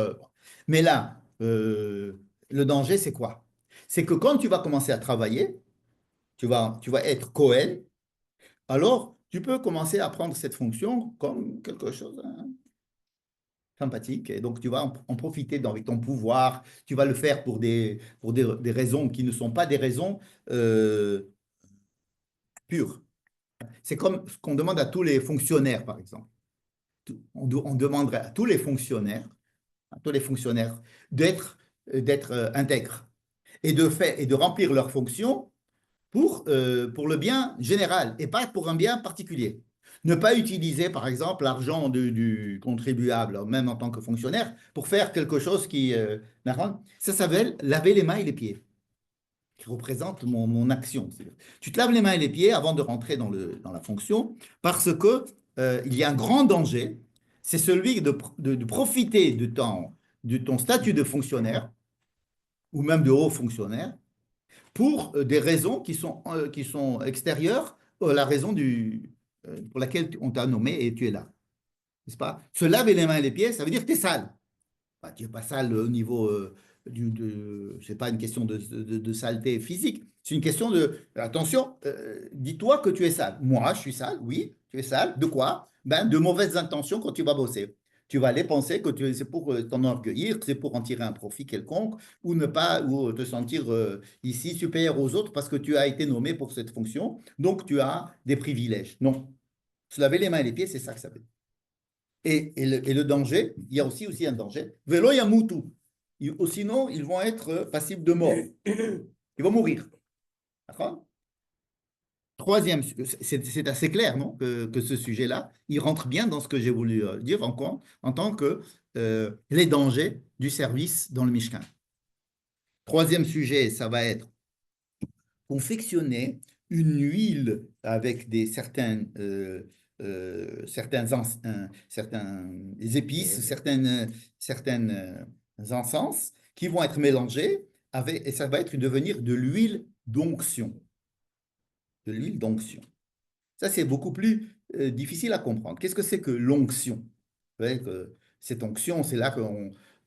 Mais là, le danger, c'est quoi? C'est que quand tu vas commencer à travailler, tu vas être Cohen, alors tu peux commencer à prendre cette fonction comme quelque chose sympathique. Et donc, tu vas en profiter avec ton pouvoir. Tu vas le faire pour des raisons qui ne sont pas des raisons euh, pures. C'est comme ce qu'on demande à tous les fonctionnaires, par exemple. On demanderait à tous les fonctionnaires d'être intègres et de remplir leurs fonctions pour le bien général et pas pour un bien particulier. Ne pas utiliser, par exemple, l'argent du contribuable, même en tant que fonctionnaire, pour faire quelque chose qui... ça s'appelle laver les mains et les pieds, qui représente mon action. Tu te laves les mains et les pieds avant de rentrer dans la fonction, parce que il y a un grand danger, c'est celui de profiter de ton statut de fonctionnaire, ou même de haut fonctionnaire, pour des raisons qui sont extérieures à la raison pour laquelle on t'a nommé et tu es là. N'est-ce pas? Se laver les mains et les pieds, ça veut dire que tu es sale. Bah, tu n'es pas sale au niveau c'est pas une question de saleté physique, c'est une question de, attention, dis-toi que tu es sale. Moi, je suis sale, oui, tu es sale. De quoi? Ben, de mauvaises intentions quand tu vas bosser. Tu vas aller penser que c'est pour t'enorgueillir, que c'est pour en tirer un profit quelconque, ou ne pas, ou te sentir ici supérieur aux autres parce que tu as été nommé pour cette fonction, donc tu as des privilèges. Non. Se laver les mains et les pieds, c'est ça que ça veut dire. Et le danger, il y a aussi un danger. Velo yamutu. Sinon, ils vont être passibles de mort. Ils vont mourir. D'accord? Troisième, c'est assez clair, non? Que ce sujet-là, il rentre bien dans ce que j'ai voulu dire en tant que les dangers du service dans le Mishkan. Troisième sujet, ça va être confectionner une huile avec certains épices, certaines encens qui vont être mélangés et ça va devenir de l'huile d'onction. De l'huile d'onction. Ça, c'est beaucoup plus difficile à comprendre. Qu'est-ce que c'est que l'onction? Vous voyez que cette onction, c'est là que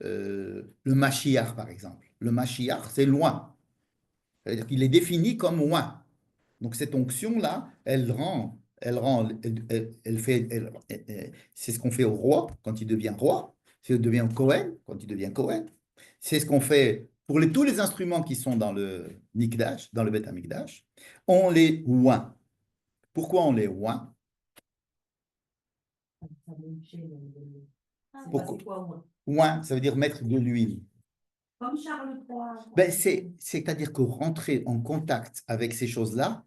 le Mashiach, par exemple. Le Mashiach, c'est loin. C'est-à-dire qu'il est défini comme loin. Donc cette onction-là, c'est ce qu'on fait au roi quand il devient roi, c'est ce qu'on devient Cohen quand il devient Cohen. C'est ce qu'on fait pour tous les instruments qui sont dans le Mikdash, dans le Beth Amikdash. On les oint. Pourquoi on les oint? Pourquoi? Oint, ça veut dire mettre de l'huile. Comme Charles III. Ben, c'est-à-dire que rentrer en contact avec ces choses-là,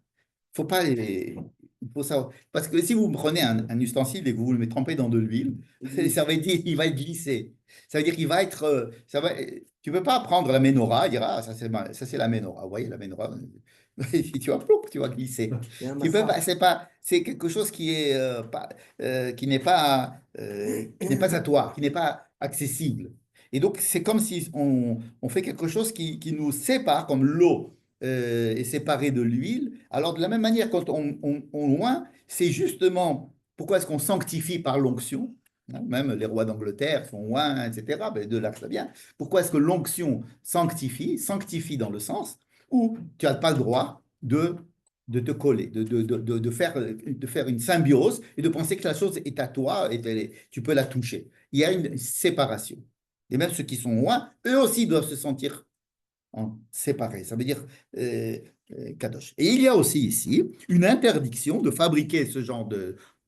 faut pas il faut savoir. Parce que si vous prenez un ustensile et que vous le trempez dans de l'huile, ça veut dire il va être glissé. Ça veut dire qu'il va être. Tu ne peux pas prendre la menorah et dire ah, ça c'est la menorah. Vous voyez, la menorah, tu vas glisser. C'est quelque chose qui est qui n'est pas à toi, qui n'est pas accessible. Et donc, c'est comme si on fait quelque chose qui nous sépare, comme l'eau est séparée de l'huile. Alors, de la même manière, quand on oint, c'est justement pourquoi est-ce qu'on sanctifie par l'onction, hein, même les rois d'Angleterre font oint, etc. Ben, de là que ça vient. Pourquoi est-ce que l'onction sanctifie dans le sens où tu n'as pas le droit de te coller, de faire une symbiose et de penser que la chose est à toi et tu peux la toucher. Il y a une séparation. Et même ceux qui sont loin, eux aussi doivent se sentir séparés. Ça veut dire kadosh. Et il y a aussi ici une interdiction de fabriquer ce genre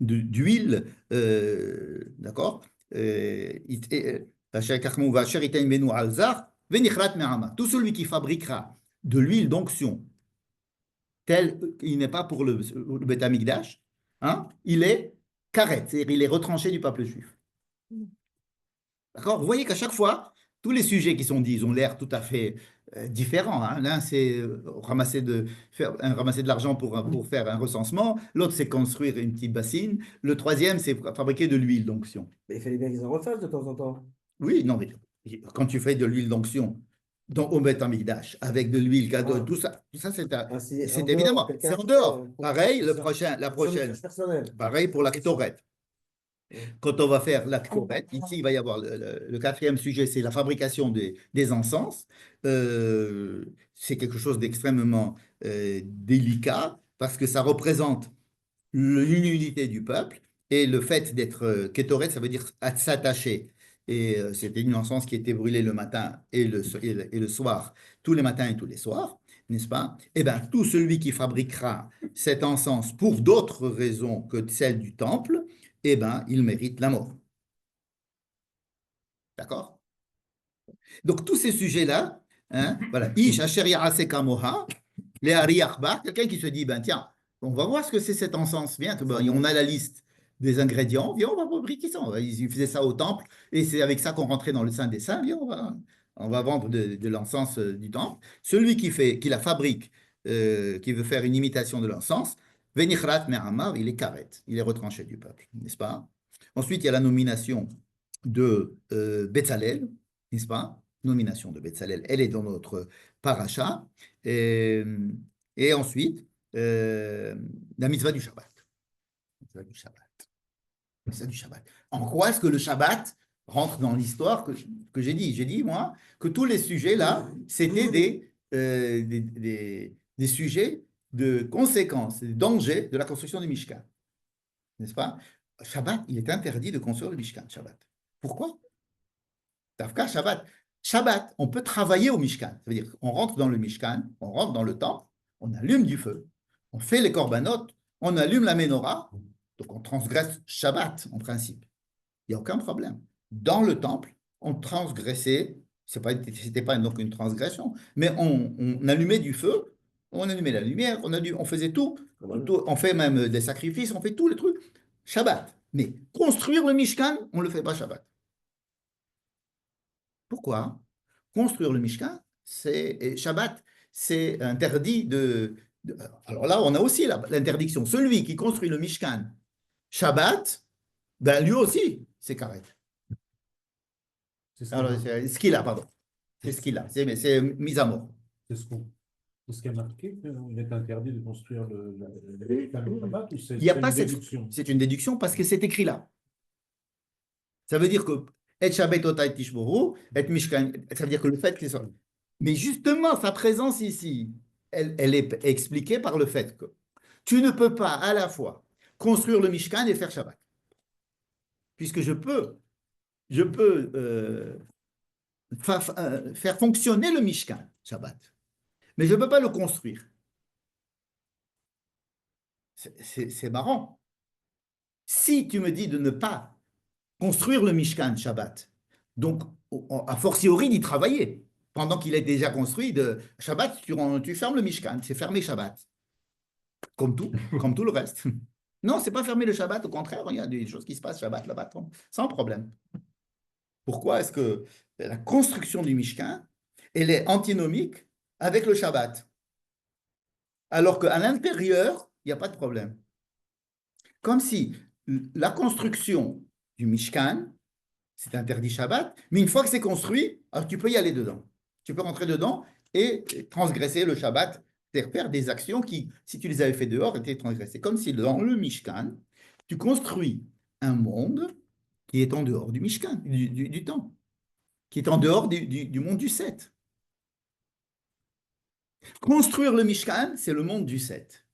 d'huile, d'accord? Tout celui qui fabriquera de l'huile d'onction, il n'est pas pour le Beth Amikdash, hein, il est karet, c'est-à-dire il est retranché du peuple juif. D'accord? Vous voyez qu'à chaque fois, tous les sujets qui sont dits, ils ont l'air tout à fait différents, hein. L'un, c'est ramasser de l'argent pour faire un recensement. L'autre, c'est construire une petite bassine. Le troisième, c'est fabriquer de l'huile d'onction. Mais il fallait bien qu'ils en refassent de temps en temps. Oui, non, mais quand tu fais de l'huile d'onction au Beth Amikdash, avec de l'huile, tout ça c'est évidemment, c'est en dehors. Pareil, la prochaine, pareil pour la Ktoret. Quand on va faire la Ktoret, ici, il va y avoir le quatrième sujet, c'est la fabrication des encens. C'est quelque chose d'extrêmement délicat parce que ça représente l'unité du peuple et le fait d'être Kétoret, ça veut dire s'attacher. Et c'était une encens qui était brûlée le matin et le soir, tous les matins et tous les soirs, n'est-ce pas? Eh bien, tout celui qui fabriquera cet encens pour d'autres raisons que celles du temple, eh bien, il mérite la mort. D'accord? Donc, tous ces sujets-là, hein, voilà, Ish asher ya'aseh kamoha, les ariachba, quelqu'un qui se dit, ben tiens, on va voir ce que c'est cet encens. Viens, on a la liste des ingrédients, viens, on va fabriquer ça. Ils faisaient ça au temple, et c'est avec ça qu'on rentrait dans le Saint des Saints. Viens, on va vendre de l'encens du temple. Celui qui la fabrique, qui veut faire une imitation de l'encens, Venichrat Me'amav, il est karet, il est retranché du peuple, n'est-ce pas? Ensuite, il y a la nomination de Betzalel, n'est-ce pas? Nomination de Betzalel, elle est dans notre paracha. Et ensuite, la mitzvah du Shabbat. Mitzvah du Shabbat. Mitzvah du Shabbat. En quoi est-ce que le Shabbat rentre dans l'histoire que j'ai dit. J'ai dit, moi, que tous les sujets là, c'était des sujets de conséquences, des dangers de la construction du Mishkan. N'est-ce pas? Shabbat, il est interdit de construire le Mishkan, Shabbat. Pourquoi? Tafka, Shabbat. Shabbat, on peut travailler au Mishkan. Ça veut dire qu'on rentre dans le Mishkan, on rentre dans le temple, on allume du feu, on fait les corbanotes, on allume la menorah, donc on transgresse Shabbat en principe. Il n'y a aucun problème. Dans le temple, on transgressait, c'était pas donc une transgression, mais on allumait du feu, on allumait la lumière, on faisait tout, on fait même des sacrifices, on fait tous les trucs, Shabbat. Mais construire le Mishkan, on ne le fait pas Shabbat. Pourquoi? Construire le Mishkan, et Shabbat, c'est interdit alors là, on a aussi l'interdiction. Celui qui construit le Mishkan, Shabbat, ben lui aussi, c'est carré. Alors, c'est ce qu'il a, pardon. C'est ce qu'il a. C'est mis à mort. C'est ce qui est marqué, qu'il est interdit de construire le Shabbat, ou c'est Il n'y a une pas déduction? C'est une déduction parce que c'est écrit là. Ça veut dire que et Shabbat Otai Tishboru, et Mishkan, ça veut dire que le fait qu'il soit. Mais justement, sa présence ici, elle est expliquée par le fait que tu ne peux pas à la fois construire le Mishkan et faire Shabbat. Puisque je peux faire fonctionner le Mishkan, Shabbat, mais je ne peux pas le construire. C'est marrant. Si tu me dis de ne pas construire le Mishkan Shabbat, donc a fortiori d'y travailler, pendant qu'il est déjà construit, de Shabbat, tu fermes le Mishkan, c'est fermé Shabbat, comme tout le reste. Non, c'est pas fermer le Shabbat, au contraire, il y a des choses qui se passent Shabbat là-bas, sans problème. Pourquoi est-ce que la construction du Mishkan, elle est antinomique avec le Shabbat, alors qu'à l'intérieur, il n'y a pas de problème. Comme si la construction du Mishkan, c'est interdit Shabbat, mais une fois que c'est construit, alors tu peux y aller dedans. Tu peux rentrer dedans et transgresser le Shabbat, c'est-à-dire faire des actions qui, si tu les avais fait dehors, étaient transgressées. Comme si dans le Mishkan, tu construis un monde qui est en dehors du Mishkan, du temps, qui est en dehors du monde du 7. Construire le Mishkan, c'est le monde du 7.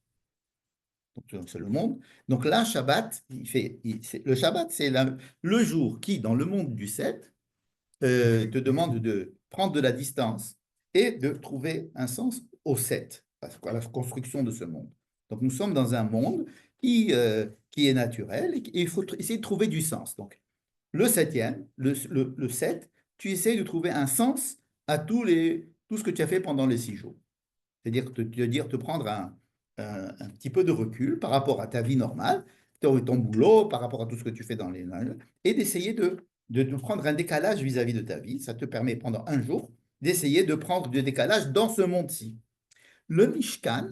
Donc, c'est le monde. Donc là, Shabbat, le Shabbat, c'est le jour qui, dans le monde du 7, te demande de prendre de la distance et de trouver un sens au 7, à la construction de ce monde. Donc nous sommes dans un monde qui est naturel et il faut essayer de trouver du sens. Donc le 7e, le 7, tu essaies de trouver un sens à tout ce que tu as fait pendant les 6 jours. C'est-à-dire te prendre un petit peu de recul par rapport à ta vie normale, ton boulot, par rapport à tout ce que tu fais et d'essayer de prendre un décalage vis-à-vis de ta vie. Ça te permet pendant un jour d'essayer de prendre du décalage dans ce monde-ci. Le Mishkan,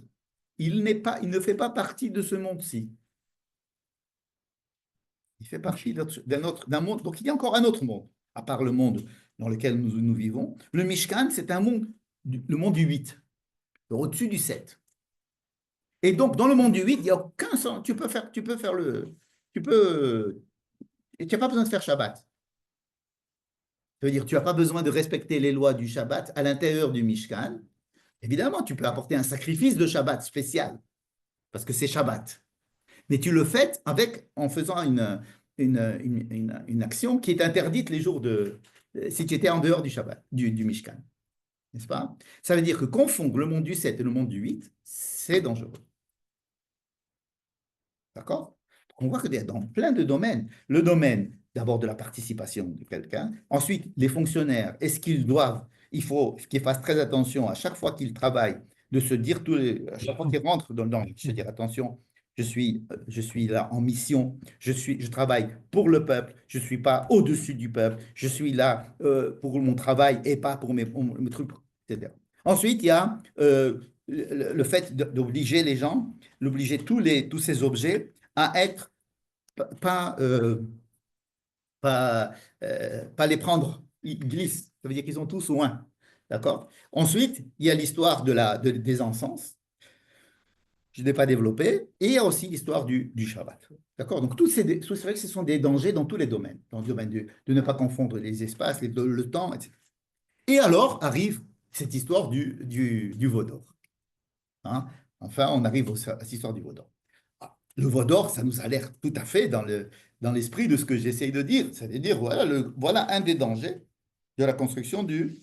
il ne fait pas partie de ce monde-ci. Il fait partie d'un monde. Donc il y a encore un autre monde, à part le monde dans lequel nous vivons. Le Mishkan, c'est un monde, le monde du 8, au-dessus du 7. Et donc, dans le monde du 8, il n'y a aucun sens. Tu n'as pas besoin de faire Shabbat. Ça veut dire, tu n'as pas besoin de respecter les lois du Shabbat à l'intérieur du Mishkan. Évidemment, tu peux apporter un sacrifice de Shabbat spécial, parce que c'est Shabbat. Mais tu le fais en faisant une action qui est interdite les jours si tu étais en dehors du Shabbat, du Mishkan. N'est-ce pas? Ça veut dire que confondre le monde du 7 et le monde du 8, c'est dangereux. D'accord? On voit que dans plein de domaines, le domaine d'abord de la participation de quelqu'un, ensuite les fonctionnaires, il faut qu'ils fassent très attention à chaque fois qu'ils travaillent, de se dire, à chaque fois qu'ils rentrent se dire attention, je suis là en mission, je travaille pour le peuple, je ne suis pas au-dessus du peuple, je suis là pour mon travail et pas pour mes trucs, etc. Ensuite, il y a le fait d'obliger les gens, d'obliger tous ces objets à être pas les prendre, ils glissent, ça veut dire qu'ils sont tous loin. D'accord? Ensuite, il y a l'histoire des encens. je n'ai pas développé. Et il y a aussi l'histoire du Shabbat. D'accord? Donc, c'est vrai que ce sont des dangers dans tous les domaines. Dans le domaine de ne pas confondre les espaces, le temps, etc. Et alors arrive cette histoire du veau d'or. Hein? Enfin, on arrive à cette histoire du veau d'or. Ah, le veau d'or, ça nous a l'air tout à fait dans l'esprit de ce que j'essaye de dire. C'est-à-dire, voilà un des dangers de la construction du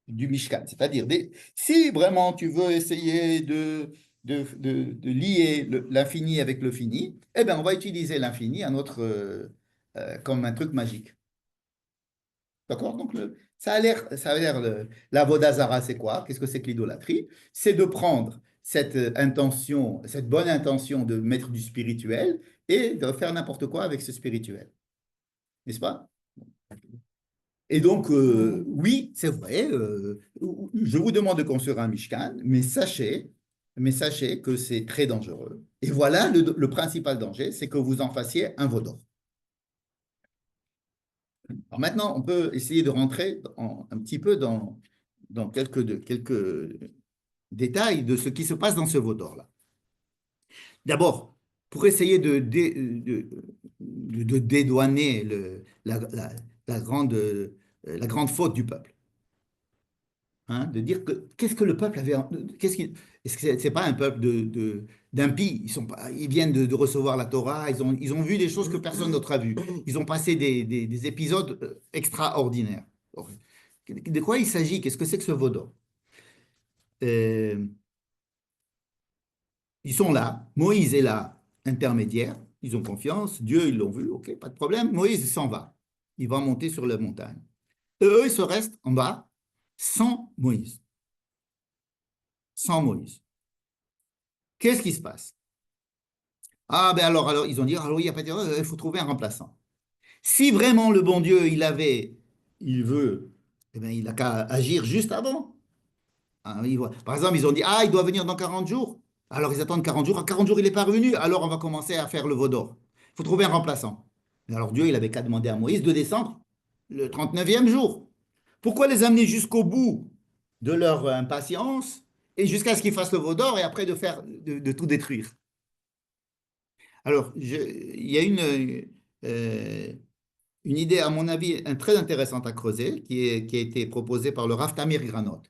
Mishkan. C'est-à-dire, si vraiment tu veux essayer de lier l'infini avec le fini, eh bien, on va utiliser l'infini comme un truc magique. D'accord? Donc, ça a l'air, la Vodazara, c'est quoi? Qu'est-ce que c'est que l'idolâtrie? C'est de prendre cette intention, cette bonne intention de mettre du spirituel et de faire n'importe quoi avec ce spirituel. N'est-ce pas? Et donc, oui, c'est vrai, je vous demande de construire un Mishkan, mais sachez que c'est très dangereux. Et voilà le principal danger, c'est que vous en fassiez un veau d'or. Alors maintenant, on peut essayer de rentrer un petit peu dans quelques détails de ce qui se passe dans ce veau d'or-là. D'abord, pour essayer de dédouaner la grande faute du peuple. Hein, de dire qu'est-ce que le peuple avait. Est-ce que c'est pas un peuple d'impies? Ils viennent de recevoir la Torah, ils ont vu des choses que personne d'autre a vues. Ils ont passé des épisodes extraordinaires. De quoi il s'agit? Qu'est-ce que c'est que ce veau d'or? Ils sont là, Moïse est là, intermédiaire, ils ont confiance, Dieu, ils l'ont vu, ok, pas de problème. Moïse s'en va, il va monter sur la montagne. Eux, ils se restent en bas, sans Moïse. Sans Moïse. Qu'est-ce qui se passe? Ah, ben alors, ils ont dit, alors, il n'y a pas de il faut trouver un remplaçant. Si vraiment le bon Dieu, il veut, eh bien, il n'a qu'à agir juste avant. Ah, par exemple, ils ont dit, ah, il doit venir dans 40 jours. Alors, ils attendent 40 jours. À 40 jours, il n'est pas revenu. Alors, on va commencer à faire le veau d'or. Il faut trouver un remplaçant. Et alors, Dieu, il avait qu'à demander à Moïse de descendre le 39e jour. Pourquoi les amener jusqu'au bout de leur impatience et jusqu'à ce qu'ils fassent le veau d'or et après de tout détruire? Alors, il y a une idée, à mon avis, très intéressante à creuser qui a été proposée par le Rav Tamir Granot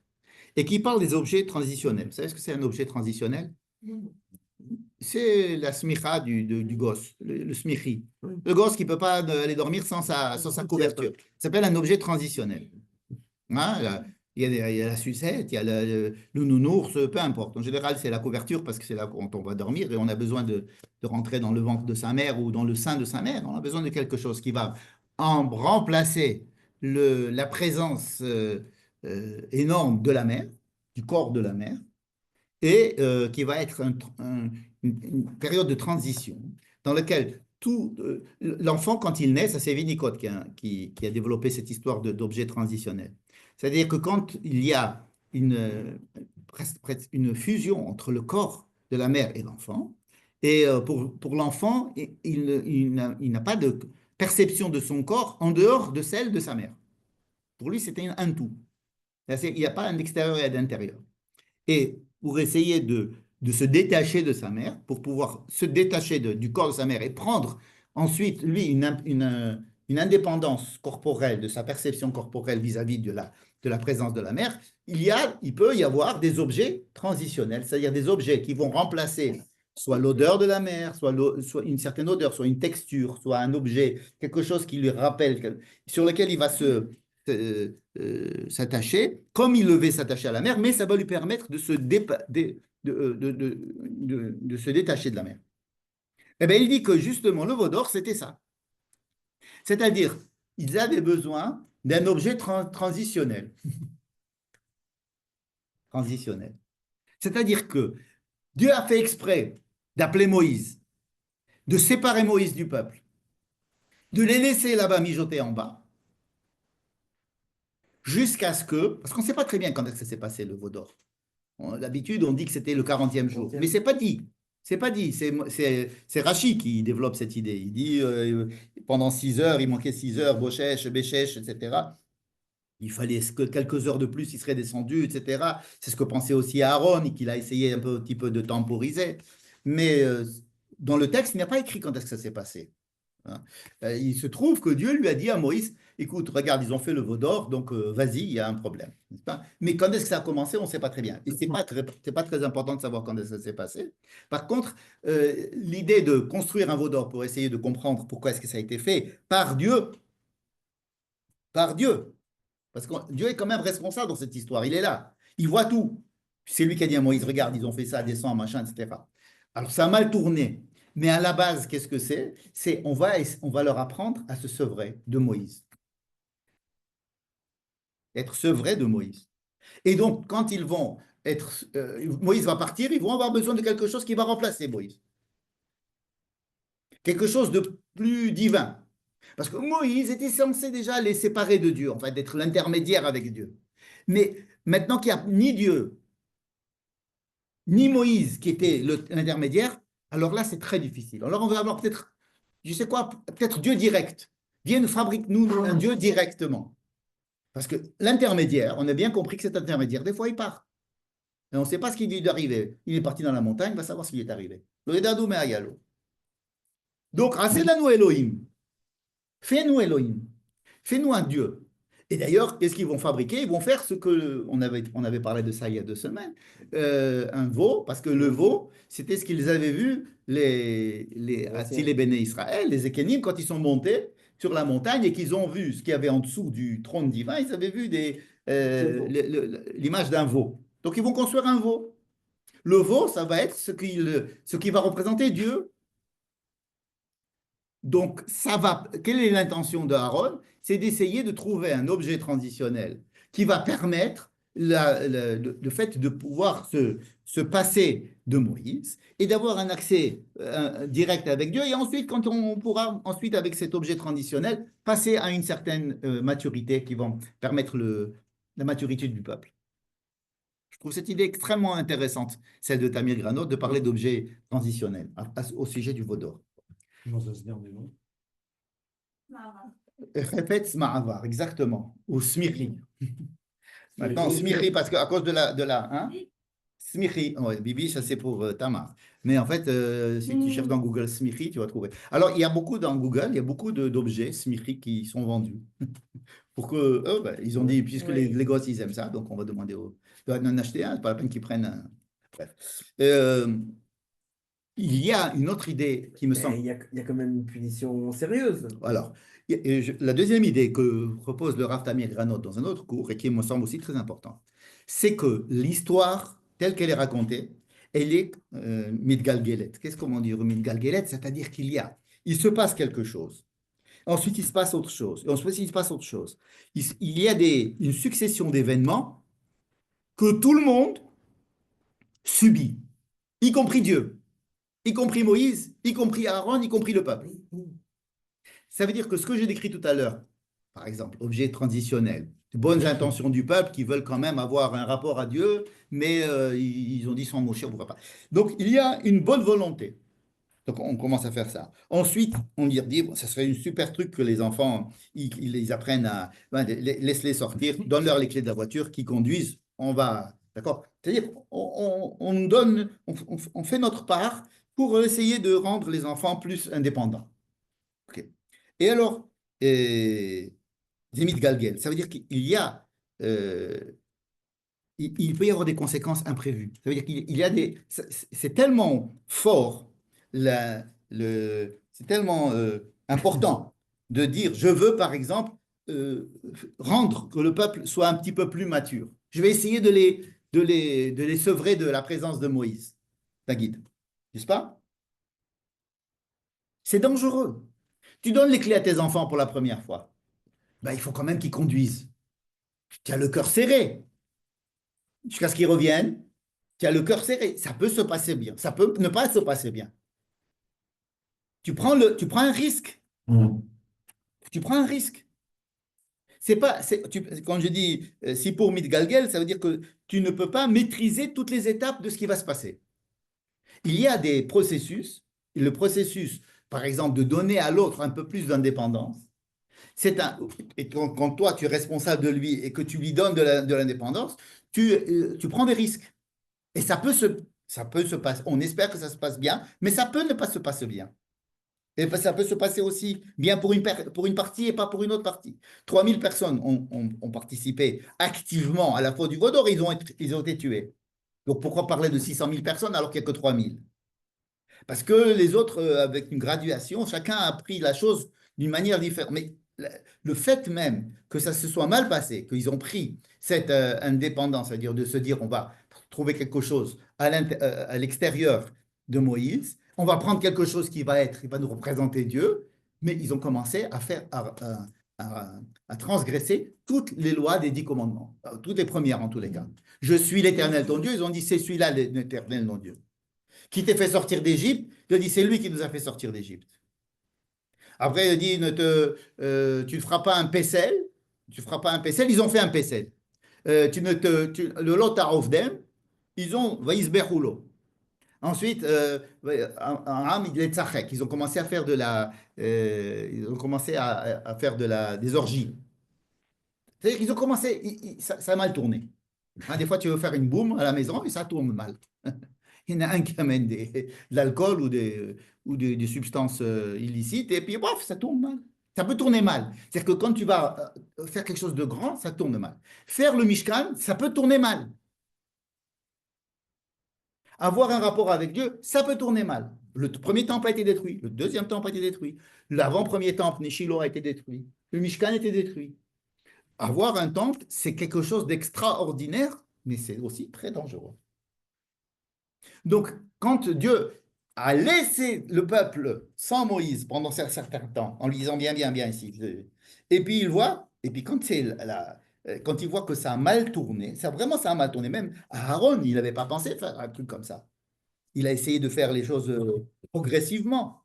et qui parle des objets transitionnels. Vous savez ce que c'est un objet transitionnel? C'est la smicha du gosse, le smichi. Le gosse qui ne peut pas aller dormir sans sa couverture. Ça s'appelle un objet transitionnel. Hein, il y a la sucette, il y a le nounours, peu importe. En général, c'est la couverture parce que c'est là quand on va dormir et on a besoin de rentrer dans le ventre de sa mère ou dans le sein de sa mère. On a besoin de quelque chose qui va remplacer la présence énorme de la mère, du corps de la mère, et qui va être une période de transition dans laquelle l'enfant, quand il naît, ça c'est Winnicott qui a développé cette histoire d'objet transitionnel. C'est-à-dire que quand il y a presque une fusion entre le corps de la mère et l'enfant, et pour l'enfant, il n'a pas de perception de son corps en dehors de celle de sa mère. Pour lui, c'était un tout. Il n'y a pas un extérieur et un intérieur. Et pour essayer de se détacher de sa mère, pour pouvoir se détacher du corps de sa mère et prendre ensuite, lui, une indépendance corporelle, de sa perception corporelle vis-à-vis de la présence de la mère, il peut y avoir des objets transitionnels, c'est-à-dire des objets qui vont remplacer soit l'odeur de la mère, soit une certaine odeur, soit une texture, soit un objet, quelque chose qui lui rappelle, sur lequel il va s'attacher, comme il devait s'attacher à la mer, mais ça va lui permettre de se détacher de la mer. Eh bien, il dit que justement, le veau d'or, c'était ça. C'est-à-dire, ils avaient besoin d'un objet transitionnel. Transitionnel. C'est-à-dire que Dieu a fait exprès d'appeler Moïse, de séparer Moïse du peuple, de les laisser là-bas mijoter en bas, jusqu'à ce que, parce qu'on ne sait pas très bien quand est-ce que ça s'est passé, le veau d'or. D'habitude, on dit que c'était le 40e jour, mais ce n'est pas dit. C'est pas dit, c'est Rachi qui développe cette idée. Il dit pendant 6 heures, il manquait 6 heures, Bochesh, Béchesh, etc. Il fallait que quelques heures de plus, il serait descendu, etc. C'est ce que pensait aussi Aaron et qu'il a essayé un petit peu de temporiser. Mais dans le texte, il n'y a pas écrit quand est-ce que ça s'est passé. Hein. Il se trouve que Dieu lui a dit à Moïse, écoute, regarde, ils ont fait le veau d'or, donc vas-y, il y a un problème. N'est-ce pas? Mais quand est-ce que ça a commencé, on ne sait pas très bien. Et c'est pas très important de savoir quand est-ce que ça s'est passé. Par contre, l'idée de construire un veau d'or pour essayer de comprendre pourquoi est-ce que ça a été fait par Dieu, parce que Dieu est quand même responsable dans cette histoire, il est là, il voit tout. C'est lui qui a dit à Moïse, regarde, ils ont fait ça, descend, machin, etc. Alors ça a mal tourné. Mais à la base, qu'est-ce que c'est? On va leur apprendre à se sevrer de Moïse. Être sevré de Moïse. Et donc, quand ils vont être. Moïse va partir, ils vont avoir besoin de quelque chose qui va remplacer Moïse. Quelque chose de plus divin. Parce que Moïse était censé déjà les séparer de Dieu, en fait, d'être l'intermédiaire avec Dieu. Mais maintenant qu'il n'y a ni Dieu, ni Moïse qui était l'intermédiaire, alors là, c'est très difficile. Alors on va avoir peut-être, je sais quoi, peut-être Dieu direct. Viens, fabrique-nous un Dieu directement. Parce que l'intermédiaire, on a bien compris que cet intermédiaire, des fois, il part. Et on ne sait pas ce qui lui est arrivé. Il est parti dans la montagne, on va savoir ce qui lui est arrivé. Donc, Raselanu Elohim. Fais-nous Elohim. Fais-nous un Dieu. Et d'ailleurs, qu'est-ce qu'ils vont fabriquer? Ils vont faire ce que on avait parlé de ça il y a 2 semaines, un veau, parce que le veau, c'était ce qu'ils avaient vu les Atzil et Béné Israël, les Ékénim, quand ils sont montés sur la montagne et qu'ils ont vu ce qu'il y avait en dessous du trône divin, ils avaient vu l'image d'un veau. Donc ils vont construire un veau. Le veau, ça va être ce qui va représenter Dieu. Donc, quelle est l'intention d'Aaron? C'est d'essayer de trouver un objet transitionnel qui va permettre le fait de pouvoir se passer de Moïse et d'avoir un accès direct avec Dieu. Et ensuite, quand on pourra, ensuite, avec cet objet transitionnel, passer à une certaine maturité qui va permettre la maturité du peuple. Je trouve cette idée extrêmement intéressante, celle de Tamir Granot, de parler d'objets transitionnels au sujet du veau d'or. Comment ça se dit en hébreu? Refetz Ma'avar, exactement. Ou Smiri. Maintenant, Smiri, parce qu'à cause de la hein? Smiri, ouais, Bibi, ça c'est pour Tamar. Mais en fait, si tu cherches dans Google Smiri, tu vas trouver. Alors, il y a beaucoup dans Google, il y a beaucoup d'objets Smiri qui sont vendus. Pour que, ils ont dit, puisque les gosses, ils aiment ça, donc on va demander d'en acheter un, c'est pas la peine qu'ils prennent un. Bref. Il y a une autre idée qui me semble. Il y a quand même une punition sérieuse. Alors, la deuxième idée que propose le Rav Tamir Granot dans un autre cours et qui me semble aussi très important, c'est que l'histoire telle qu'elle est racontée, elle est mitgalgelet. Qu'est-ce qu'on dit mitgalgelet? C'est-à-dire il se passe quelque chose. Ensuite, il se passe autre chose. Et ensuite, il se passe autre chose. Il y a une succession d'événements que tout le monde subit, y compris Dieu, y compris Moïse, y compris Aaron, y compris le peuple. Ça veut dire que ce que j'ai décrit tout à l'heure, par exemple, objet transitionnel, de bonnes intentions du peuple qui veulent quand même avoir un rapport à Dieu, mais ils ont dit sans Moshe, on ne pourra pas. Donc, il y a une bonne volonté. Donc, on commence à faire ça. Ensuite, on leur dit, bon, ça serait un super truc que les enfants, ils apprennent laisse-les sortir, donne-leur les clés de la voiture, qu'ils conduisent, on va, d'accord? C'est-à-dire, on fait notre part pour essayer de rendre les enfants plus indépendants. Ok. Et alors, Zémit Galgel, ça veut dire qu'il y a, il peut y avoir des conséquences imprévues. Ça veut dire qu'il y a c'est tellement fort, c'est tellement important de dire, je veux par exemple rendre que le peuple soit un petit peu plus mature. Je vais essayer de les sevrer de la présence de Moïse, ta guide, n'est-ce pas? C'est dangereux. Tu donnes les clés à tes enfants pour la première fois. Ben, il faut quand même qu'ils conduisent. Tu as le cœur serré. Jusqu'à ce qu'ils reviennent, tu as le cœur serré. Ça peut se passer bien. Ça peut ne pas se passer bien. Tu prends un risque. Tu prends un risque. C'est pas, quand je dis si pour Mitgalgel, ça veut dire que tu ne peux pas maîtriser toutes les étapes de ce qui va se passer. Il y a des processus. Le processus, par exemple, de donner à l'autre un peu plus d'indépendance. Et quand toi, tu es responsable de lui et que tu lui donnes de l'indépendance, tu prends des risques. Et ça peut Ça peut se passer, on espère que ça se passe bien, mais ça peut ne pas se passer bien. Et ça peut se passer aussi bien pour une partie et pas pour une autre partie. 3000 personnes ont participé activement à la faute du veau d'or, ils ont été tués. Donc pourquoi parler de 600 000 personnes alors qu'il n'y a que 3000? Parce que les autres, avec une graduation, chacun a pris la chose d'une manière différente. Mais le fait même que ça se soit mal passé, qu'ils ont pris cette indépendance, c'est-à-dire de se dire on va trouver quelque chose à l'extérieur de Moïse, on va prendre quelque chose qui va nous représenter Dieu, mais ils ont commencé à transgresser toutes les lois des 10 commandements, toutes les premières en tous les cas. Je suis l'Éternel ton Dieu, ils ont dit c'est celui-là l'Éternel ton Dieu. Qui t'a fait sortir d'Égypte? Il a dit c'est lui qui nous a fait sortir d'Égypte. Après, il a dit tu ne feras pas un pécel. Tu ne feras pas un pécel. Ils ont fait un pécel. Le lot d'Em, ils ont Vaïsberoulo. Ensuite, ils ont commencé à faire des orgies. C'est-à-dire qu'ils ont commencé, ça a mal tourné. Hein, des fois, tu veux faire une boum à la maison et ça tourne mal. Il y en a un qui amène de l'alcool ou des substances illicites, et puis, bref, ça tourne mal. Ça peut tourner mal. C'est-à-dire que quand tu vas faire quelque chose de grand, ça tourne mal. Faire le Mishkan, ça peut tourner mal. Avoir un rapport avec Dieu, ça peut tourner mal. Le premier temple a été détruit. Le deuxième temple a été détruit. L'avant-premier temple, Nishilo, a été détruit. Le Mishkan a été détruit. Avoir un temple, c'est quelque chose d'extraordinaire, mais c'est aussi très dangereux. Donc, quand Dieu a laissé le peuple sans Moïse pendant un certain temps, en lui disant bien, bien, bien ici, et puis il voit, et puis quand il voit que ça a mal tourné, ça a mal tourné, même Aaron, il n'avait pas pensé faire un truc comme ça. Il a essayé de faire les choses progressivement.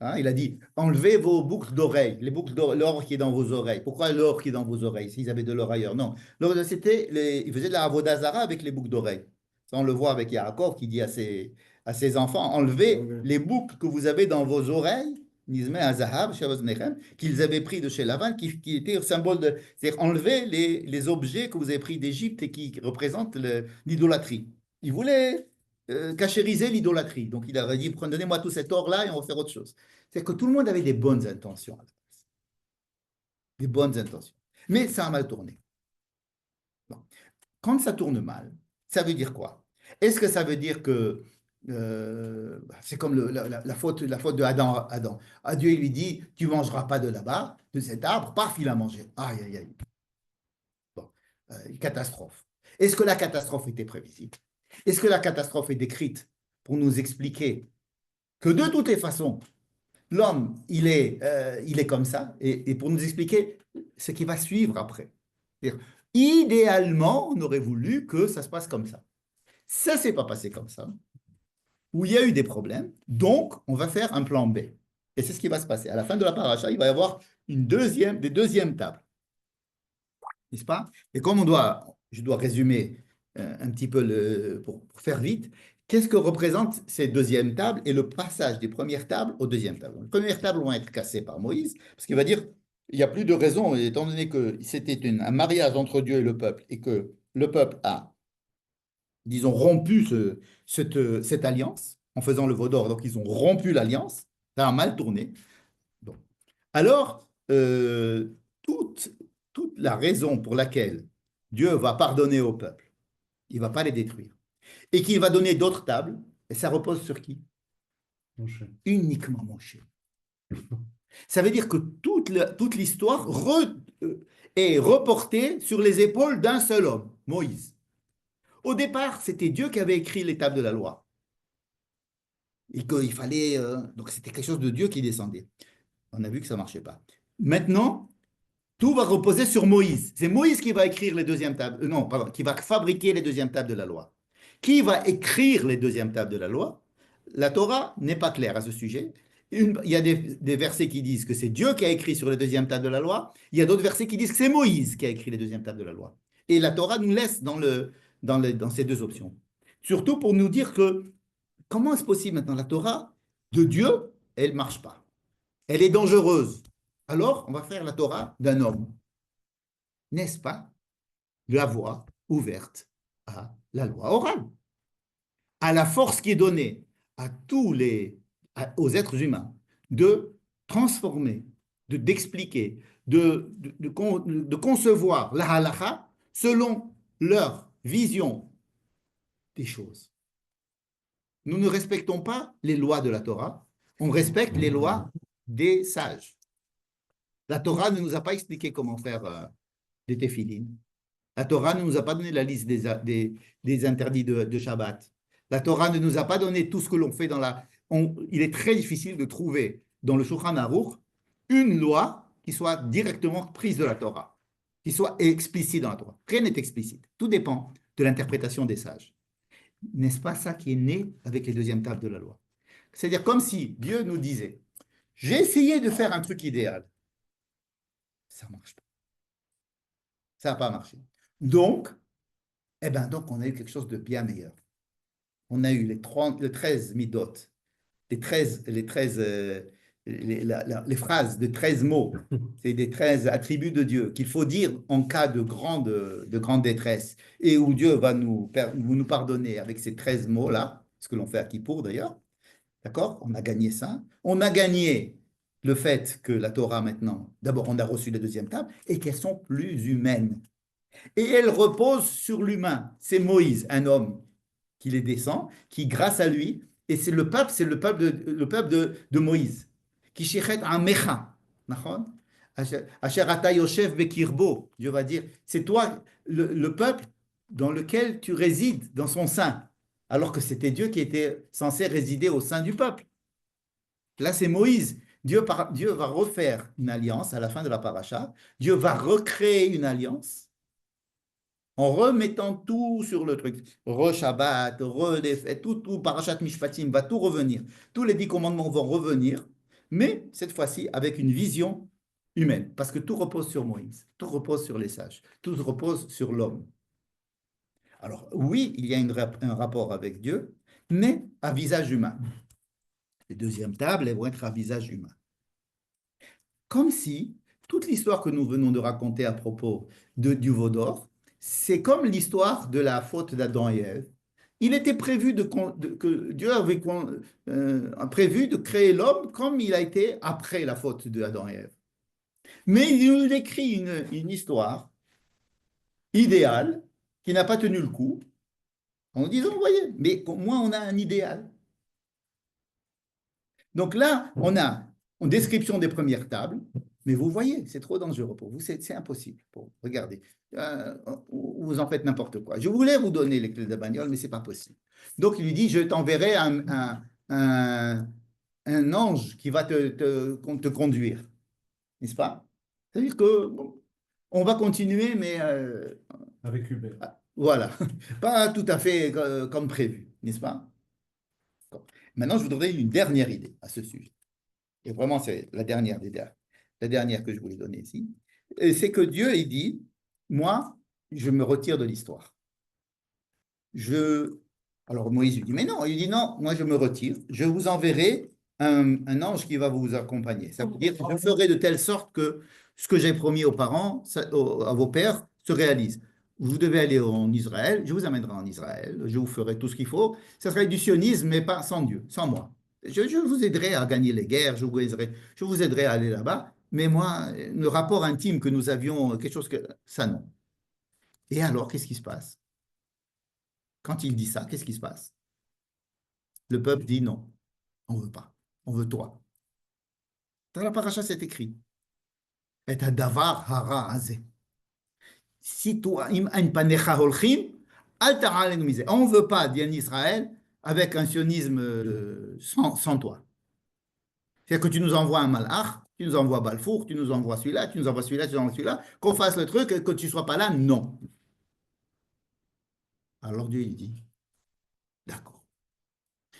Hein, il a dit, enlevez vos boucles d'oreilles, l'or qui est dans vos oreilles. Pourquoi l'or qui est dans vos oreilles, s'ils avaient de l'or ailleurs? Non, ils faisaient de la avodazara avec les boucles d'oreilles. Ça, on le voit avec Yaakov qui dit à ses enfants, enlevez les boucles que vous avez dans vos oreilles, qu'ils avaient pris de chez Lavan, qui était un symbole de... C'est-à-dire enlever les objets que vous avez pris d'Égypte et qui représentent l'idolâtrie. Ils voulaient cachériser l'idolâtrie. Donc il a dit, donnez-moi tout cet or-là et on va faire autre chose. C'est que tout le monde avait des bonnes intentions. Des bonnes intentions. Mais ça a mal tourné. Bon. Quand ça tourne mal, ça veut dire quoi? Est-ce que ça veut dire que c'est comme la faute de Adam. Dieu il lui dit, tu ne mangeras pas de là-bas, de cet arbre, paf, il a mangé. Aïe, aïe, aïe. Bon, catastrophe. Est-ce que la catastrophe était prévisible? Est-ce que la catastrophe est décrite pour nous expliquer que de toutes les façons, l'homme, il est comme ça, et pour nous expliquer ce qui va suivre après? Idéalement, on aurait voulu que ça se passe comme ça. Ça ne s'est pas passé comme ça, où il y a eu des problèmes, donc on va faire un plan B. Et c'est ce qui va se passer. À la fin de la paracha, il va y avoir des deuxièmes tables. N'est-ce pas? Et comme je dois résumer un petit peu pour faire vite, qu'est-ce que représentent ces deuxièmes tables et le passage des premières tables aux deuxièmes tables? Les premières tables vont être cassées par Moïse, parce qu'il va dire, il n'y a plus de raison, étant donné que c'était un mariage entre Dieu et le peuple, et que le peuple a, disons, rompu cette alliance en faisant le veau d'or, donc ils ont rompu l'alliance, ça a mal tourné. Bon. Alors, toute la raison pour laquelle Dieu va pardonner au peuple, il ne va pas les détruire, et qu'il va donner d'autres tables, et ça repose sur qui? Moshe. Uniquement Moshe. Ça veut dire que toute l'histoire est reportée sur les épaules d'un seul homme, Moïse. Au départ, c'était Dieu qui avait écrit les tables de la loi. Et qu'il fallait... donc c'était quelque chose de Dieu qui descendait. On a vu que ça ne marchait pas. Maintenant, tout va reposer sur Moïse. C'est Moïse qui va écrire les deuxièmes tables. Non, pardon, qui va fabriquer les deuxièmes tables de la loi. Qui va écrire les deuxièmes tables de la loi? La Torah n'est pas claire à ce sujet. Il y a des versets qui disent que c'est Dieu qui a écrit sur les deuxièmes tables de la loi. Il y a d'autres versets qui disent que c'est Moïse qui a écrit les deuxièmes tables de la loi. Et la Torah nous laisse dans ces deux options. Surtout pour nous dire que comment est-ce possible maintenant? La Torah de Dieu, elle ne marche pas. Elle est dangereuse. Alors, on va faire la Torah d'un homme. N'est-ce pas la voie ouverte à la loi orale? à la force qui est donnée à aux êtres humains de transformer, d'expliquer, de concevoir la halakha selon leur vision des choses. Nous ne respectons pas les lois de la Torah, on respecte les lois des sages. La Torah ne nous a pas expliqué comment faire des téphilines. La Torah ne nous a pas donné la liste des interdits de Shabbat. La Torah ne nous a pas donné tout ce que l'on fait dans la... il est très difficile de trouver dans le Shulchan Aruch une loi qui soit directement prise de la Torah, qui soit explicite dans la Torah. Rien n'est explicite. Tout dépend de l'interprétation des sages. N'est-ce pas ça qui est né avec les deuxièmes tables de la loi? C'est-à-dire comme si Dieu nous disait, j'ai essayé de faire un truc idéal. Ça ne marche pas. Ça n'a pas marché. Donc, on a eu quelque chose de bien meilleur. On a eu les 13 midot, les phrases de 13 mots, c'est des 13 attributs de Dieu qu'il faut dire en cas de grande détresse et où Dieu va nous pardonner avec ces 13 mots-là, ce que l'on fait à Kippour d'ailleurs. D'accord? On a gagné ça. On a gagné le fait que la Torah maintenant, d'abord on a reçu la deuxième table et qu'elles sont plus humaines. Et elles reposent sur l'humain. C'est Moïse, un homme qui les descend, qui grâce à lui, et c'est le peuple de Moïse, qui shichet amecha, asher ata yoshev bekirbo, Dieu va dire, c'est toi le peuple dans lequel tu résides dans son sein, alors que c'était Dieu qui était censé résider au sein du peuple. Là, c'est Moïse. Dieu va refaire une alliance à la fin de la paracha. Dieu va recréer une alliance en remettant tout sur le truc. Re-Shabbat, tout Parashat Mishpatim va tout revenir. Tous les 10 commandements vont revenir, mais cette fois-ci avec une vision humaine, parce que tout repose sur Moïse, tout repose sur les sages, tout repose sur l'homme. Alors oui, il y a un rapport avec Dieu, mais à visage humain. Les deuxièmes tables, elles vont être à visage humain. Comme si toute l'histoire que nous venons de raconter à propos du veau d'or, c'est comme l'histoire de la faute d'Adam et Ève. Il était prévu que Dieu avait prévu de créer l'homme comme il a été après la faute d'Adam et Ève. Mais il nous décrit une histoire idéale qui n'a pas tenu le coup en disant, vous voyez, mais moi on a un idéal. Donc là, on a une description des premières tables, mais vous voyez, c'est trop dangereux pour vous, c'est impossible. Regardez, vous en faites n'importe quoi. Je voulais vous donner les clés de la bagnole, mais ce n'est pas possible. Donc il lui dit, je t'enverrai un ange qui va te conduire, n'est-ce pas? C'est-à-dire que on va continuer, mais Avec Hubert. voilà, pas tout à fait comme prévu, n'est-ce pas? Maintenant, je vous donnerai une dernière idée à ce sujet. Et vraiment, c'est la dernière que je voulais donner ici. C'est que Dieu, il dit, moi, je me retire de l'histoire. Alors Moïse lui dit, mais non, il dit non, moi je me retire, je vous enverrai un ange qui va vous accompagner. Ça veut dire, je ferai de telle sorte que ce que j'ai promis aux parents, à vos pères, se réalise. Vous devez aller en Israël, je vous amènerai en Israël, je vous ferai tout ce qu'il faut. Ça serait du sionisme, mais pas sans Dieu, sans moi. Je vous aiderai à gagner les guerres, je vous aiderai à aller là-bas, mais moi, le rapport intime que nous avions, quelque chose que ça, non. Et alors, qu'est-ce qui se passe? Quand il dit ça, qu'est-ce qui se passe? Le peuple dit non, on ne veut pas, on veut toi. Dans la paracha, c'est écrit. Et à davar hara azé. Si toi, im ein panecha holchim, al ta'alenu misé. On ne veut pas d'Yan Israël avec un sionisme sans toi. C'est-à-dire que tu nous envoies un malach, tu nous envoies Balfour, tu nous envoies celui-là, tu nous envoies celui-là, tu nous envoies celui-là, qu'on fasse le truc et que tu ne sois pas là, non. Alors Dieu, il dit, d'accord.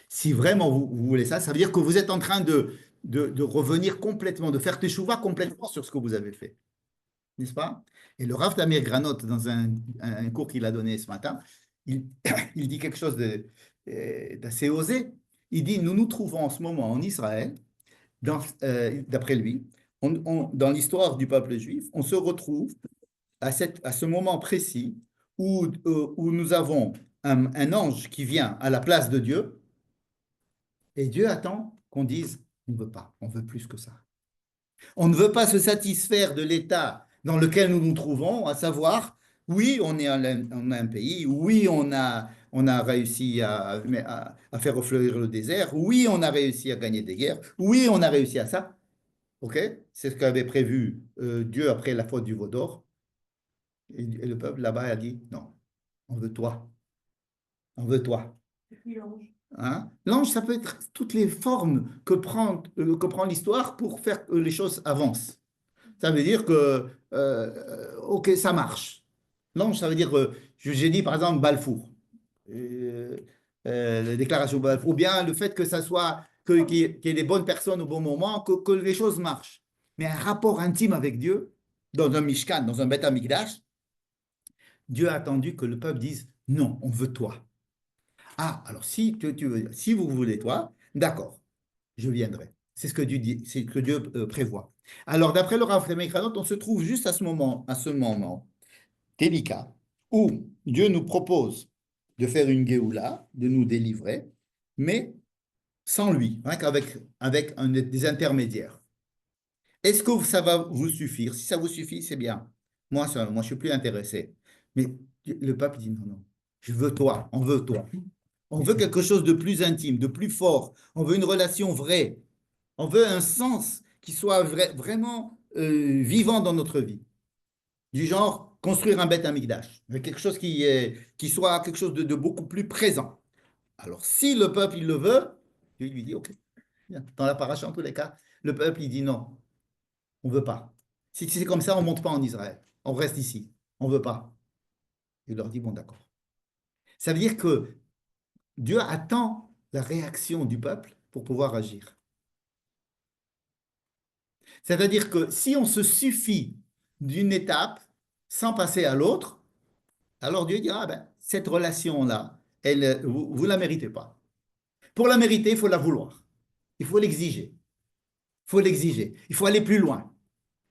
Si vraiment vous voulez ça, ça veut dire que vous êtes en train de revenir complètement, de faire teshuva complètement sur ce que vous avez fait. N'est-ce pas? Et le Rav Tamir Granot, dans un cours qu'il a donné ce matin, il dit quelque chose d'assez osé. Il dit, nous nous trouvons en ce moment en Israël, d'après lui, dans l'histoire du peuple juif, on se retrouve à ce moment précis où nous avons un ange qui vient à la place de Dieu, et Dieu attend qu'on dise, on ne veut pas, on veut plus que ça. On ne veut pas se satisfaire de l'état dans lequel nous nous trouvons, à savoir, oui, on a un pays, oui, on a réussi à faire refleurir le désert, oui, on a réussi à gagner des guerres, oui, on a réussi à ça. OK? C'est ce qu'avait prévu Dieu après la faute du veau d'or. Et le peuple là-bas a dit, non, on veut toi, on veut toi. Et puis l'ange. Hein? L'ange, ça peut être toutes les formes que prend l'histoire pour faire que les choses avancent. Ça veut dire que, OK, ça marche. L'ange, ça veut dire que, j'ai dit par exemple Balfour, euh, la déclaration de Balfour, ou bien le fait que ça soit, qu'il y ait les bonnes personnes au bon moment, que les choses marchent. Mais un rapport intime avec Dieu, dans un Mishkan, dans un Beth Amikdash, Dieu a attendu que le peuple dise, non, on veut toi. Ah, alors si tu veux, si vous voulez toi, d'accord, je viendrai. C'est ce que Dieu dit, c'est ce que Dieu prévoit. Alors, d'après le Rav Mekranot, on se trouve juste à ce moment délicat où Dieu nous propose de faire une Géoula, de nous délivrer, mais sans lui, hein, avec des intermédiaires. Est-ce que ça va vous suffire? Si ça vous suffit, c'est bien. Moi, je suis plus intéressé. Mais le peuple dit non, non, je veux toi, on veut toi. On veut quelque chose de plus intime, de plus fort. On veut une relation vraie. On veut un sens qui soit vraiment vivant dans notre vie. Du genre, construire un Beth Amikdash. Quelque chose qui soit quelque chose de beaucoup plus présent. Alors, si le peuple, il le veut, Dieu lui dit, OK. Dans la paracha, en tous les cas, le peuple, il dit non, on ne veut pas. Si c'est comme ça, on ne monte pas en Israël. On reste ici. On ne veut pas. Il leur dit, bon, d'accord. Ça veut dire que Dieu attend la réaction du peuple pour pouvoir agir. C'est-à-dire que si on se suffit d'une étape sans passer à l'autre, alors Dieu dira, ah ben, cette relation-là, vous ne la méritez pas. Pour la mériter, il faut la vouloir. Il faut l'exiger. Il faut l'exiger. Il faut aller plus loin.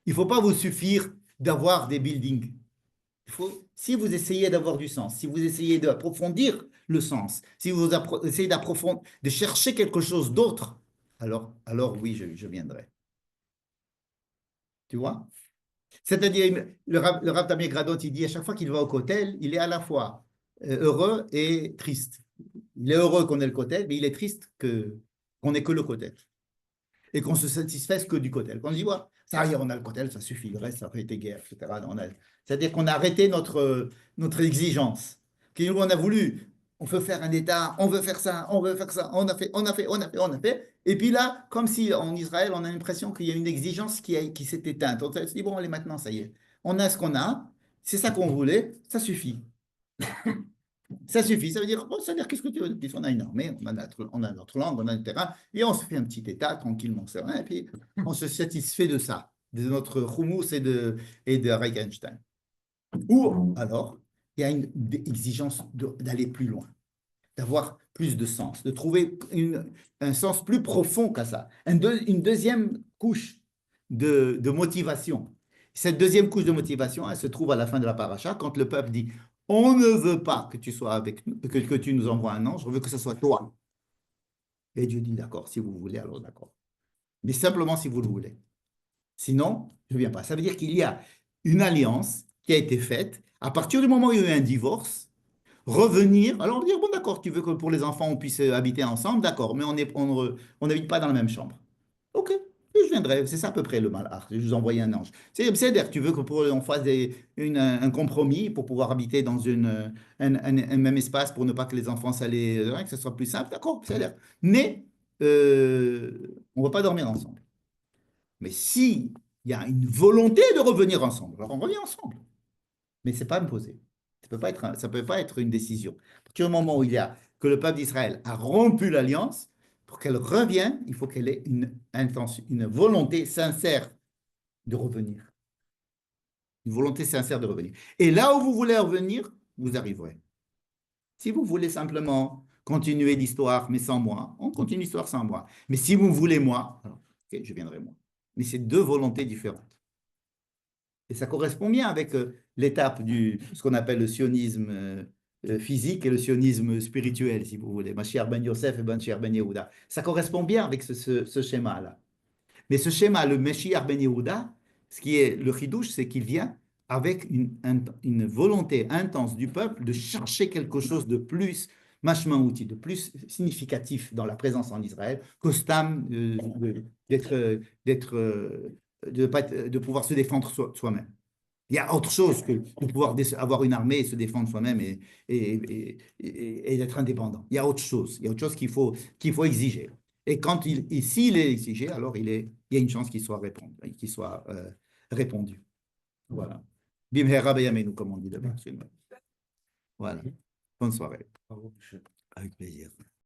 Il ne faut pas vous suffire d'avoir des buildings. Si vous essayez d'avoir du sens, si vous essayez d'approfondir le sens, si vous essayez d'approfondir, de chercher quelque chose d'autre, alors oui, je viendrai. Tu vois? C'est-à-dire, le Rav Tamir Gradot, il dit à chaque fois qu'il va au Kotel, il est à la fois heureux et triste. Il est heureux qu'on ait le Kotel, mais il est triste qu'on n'ait que le Kotel. Et qu'on se satisfasse que du Kotel. Qu'on dit, ouais, ça y est, on a le Kotel, ça suffit, le reste, ça aurait été guerre, etc. C'est-à-dire qu'on a arrêté notre exigence. Nous, on a voulu, on veut faire un État, on veut faire ça, on veut faire ça, on a fait, on a fait, on a fait, on a fait. Et puis là, comme si en Israël, on a l'impression qu'il y a une exigence qui s'est éteinte. On se dit, bon, allez, maintenant, ça y est. On a ce qu'on a, c'est ça qu'on voulait, ça suffit. Ça suffit, ça veut dire, bon, ça veut dire qu'est-ce que tu veux? On a une armée, on a notre langue, on a le terrain, et on se fait un petit État tranquillement, c'est vrai, et puis on se satisfait de ça, de notre Hummus et de Reichenstein. Ou alors, il y a une exigence d'aller plus loin, d'avoir plus de sens, de trouver un sens plus profond qu'à ça, une deuxième couche de motivation. Cette deuxième couche de motivation, elle se trouve à la fin de la paracha, quand le peuple dit, on ne veut pas que tu sois avec nous, que tu nous envoies un ange, on veut que ce soit toi. Et Dieu dit, d'accord, si vous voulez, alors d'accord. Mais simplement si vous le voulez. Sinon, je ne viens pas. Ça veut dire qu'il y a une alliance qui a été faite. À partir du moment où il y a eu un divorce, revenir, alors on va dire, bon d'accord, tu veux que pour les enfants, on puisse habiter ensemble, d'accord, mais on n'habite pas dans la même chambre. Ok, je viendrai, c'est ça à peu près le malheur. Je vous envoie un ange. C'est-à-dire, tu veux que on fasse un compromis pour pouvoir habiter dans un même espace pour ne pas que les enfants que ce soit plus simple, d'accord, c'est-à-dire. Mais on ne va pas dormir ensemble. Mais si il y a une volonté de revenir ensemble, alors on revient ensemble. Mais ce n'est pas imposé. Ça peut pas être une décision. À partir du moment où il y a que le peuple d'Israël a rompu l'alliance, pour qu'elle revienne, il faut qu'elle ait une intention, une volonté sincère de revenir. Une volonté sincère de revenir. Et là où vous voulez revenir, vous arriverez. Si vous voulez simplement continuer l'histoire, mais sans moi, on continue l'histoire sans moi. Mais si vous voulez moi, alors, okay, je viendrai moi. Mais c'est deux volontés différentes. Et ça correspond bien avec l'étape ce qu'on appelle le sionisme physique et le sionisme spirituel, si vous voulez. Mashiach ben Yosef et Mashiach ben Yehuda. Ça correspond bien avec ce schéma-là. Mais ce schéma, le Mashiach ben Yehuda, ce qui est le chidouche, c'est qu'il vient avec une volonté intense du peuple de chercher quelque chose de plus mashmaouti, de plus significatif dans la présence en Israël, qu'Ostam de pouvoir se défendre soi-même. Il y a autre chose que de pouvoir avoir une armée et se défendre soi-même et d'être indépendant. Il y a autre chose. Il y a autre chose qu'il faut exiger. Et s'il est exigé, alors il y a une chance qu'il soit répondu. Voilà. Bimhera beyamenu, comme on dit là-bas. Voilà. Bonne soirée. Bravo, Michel. Avec plaisir.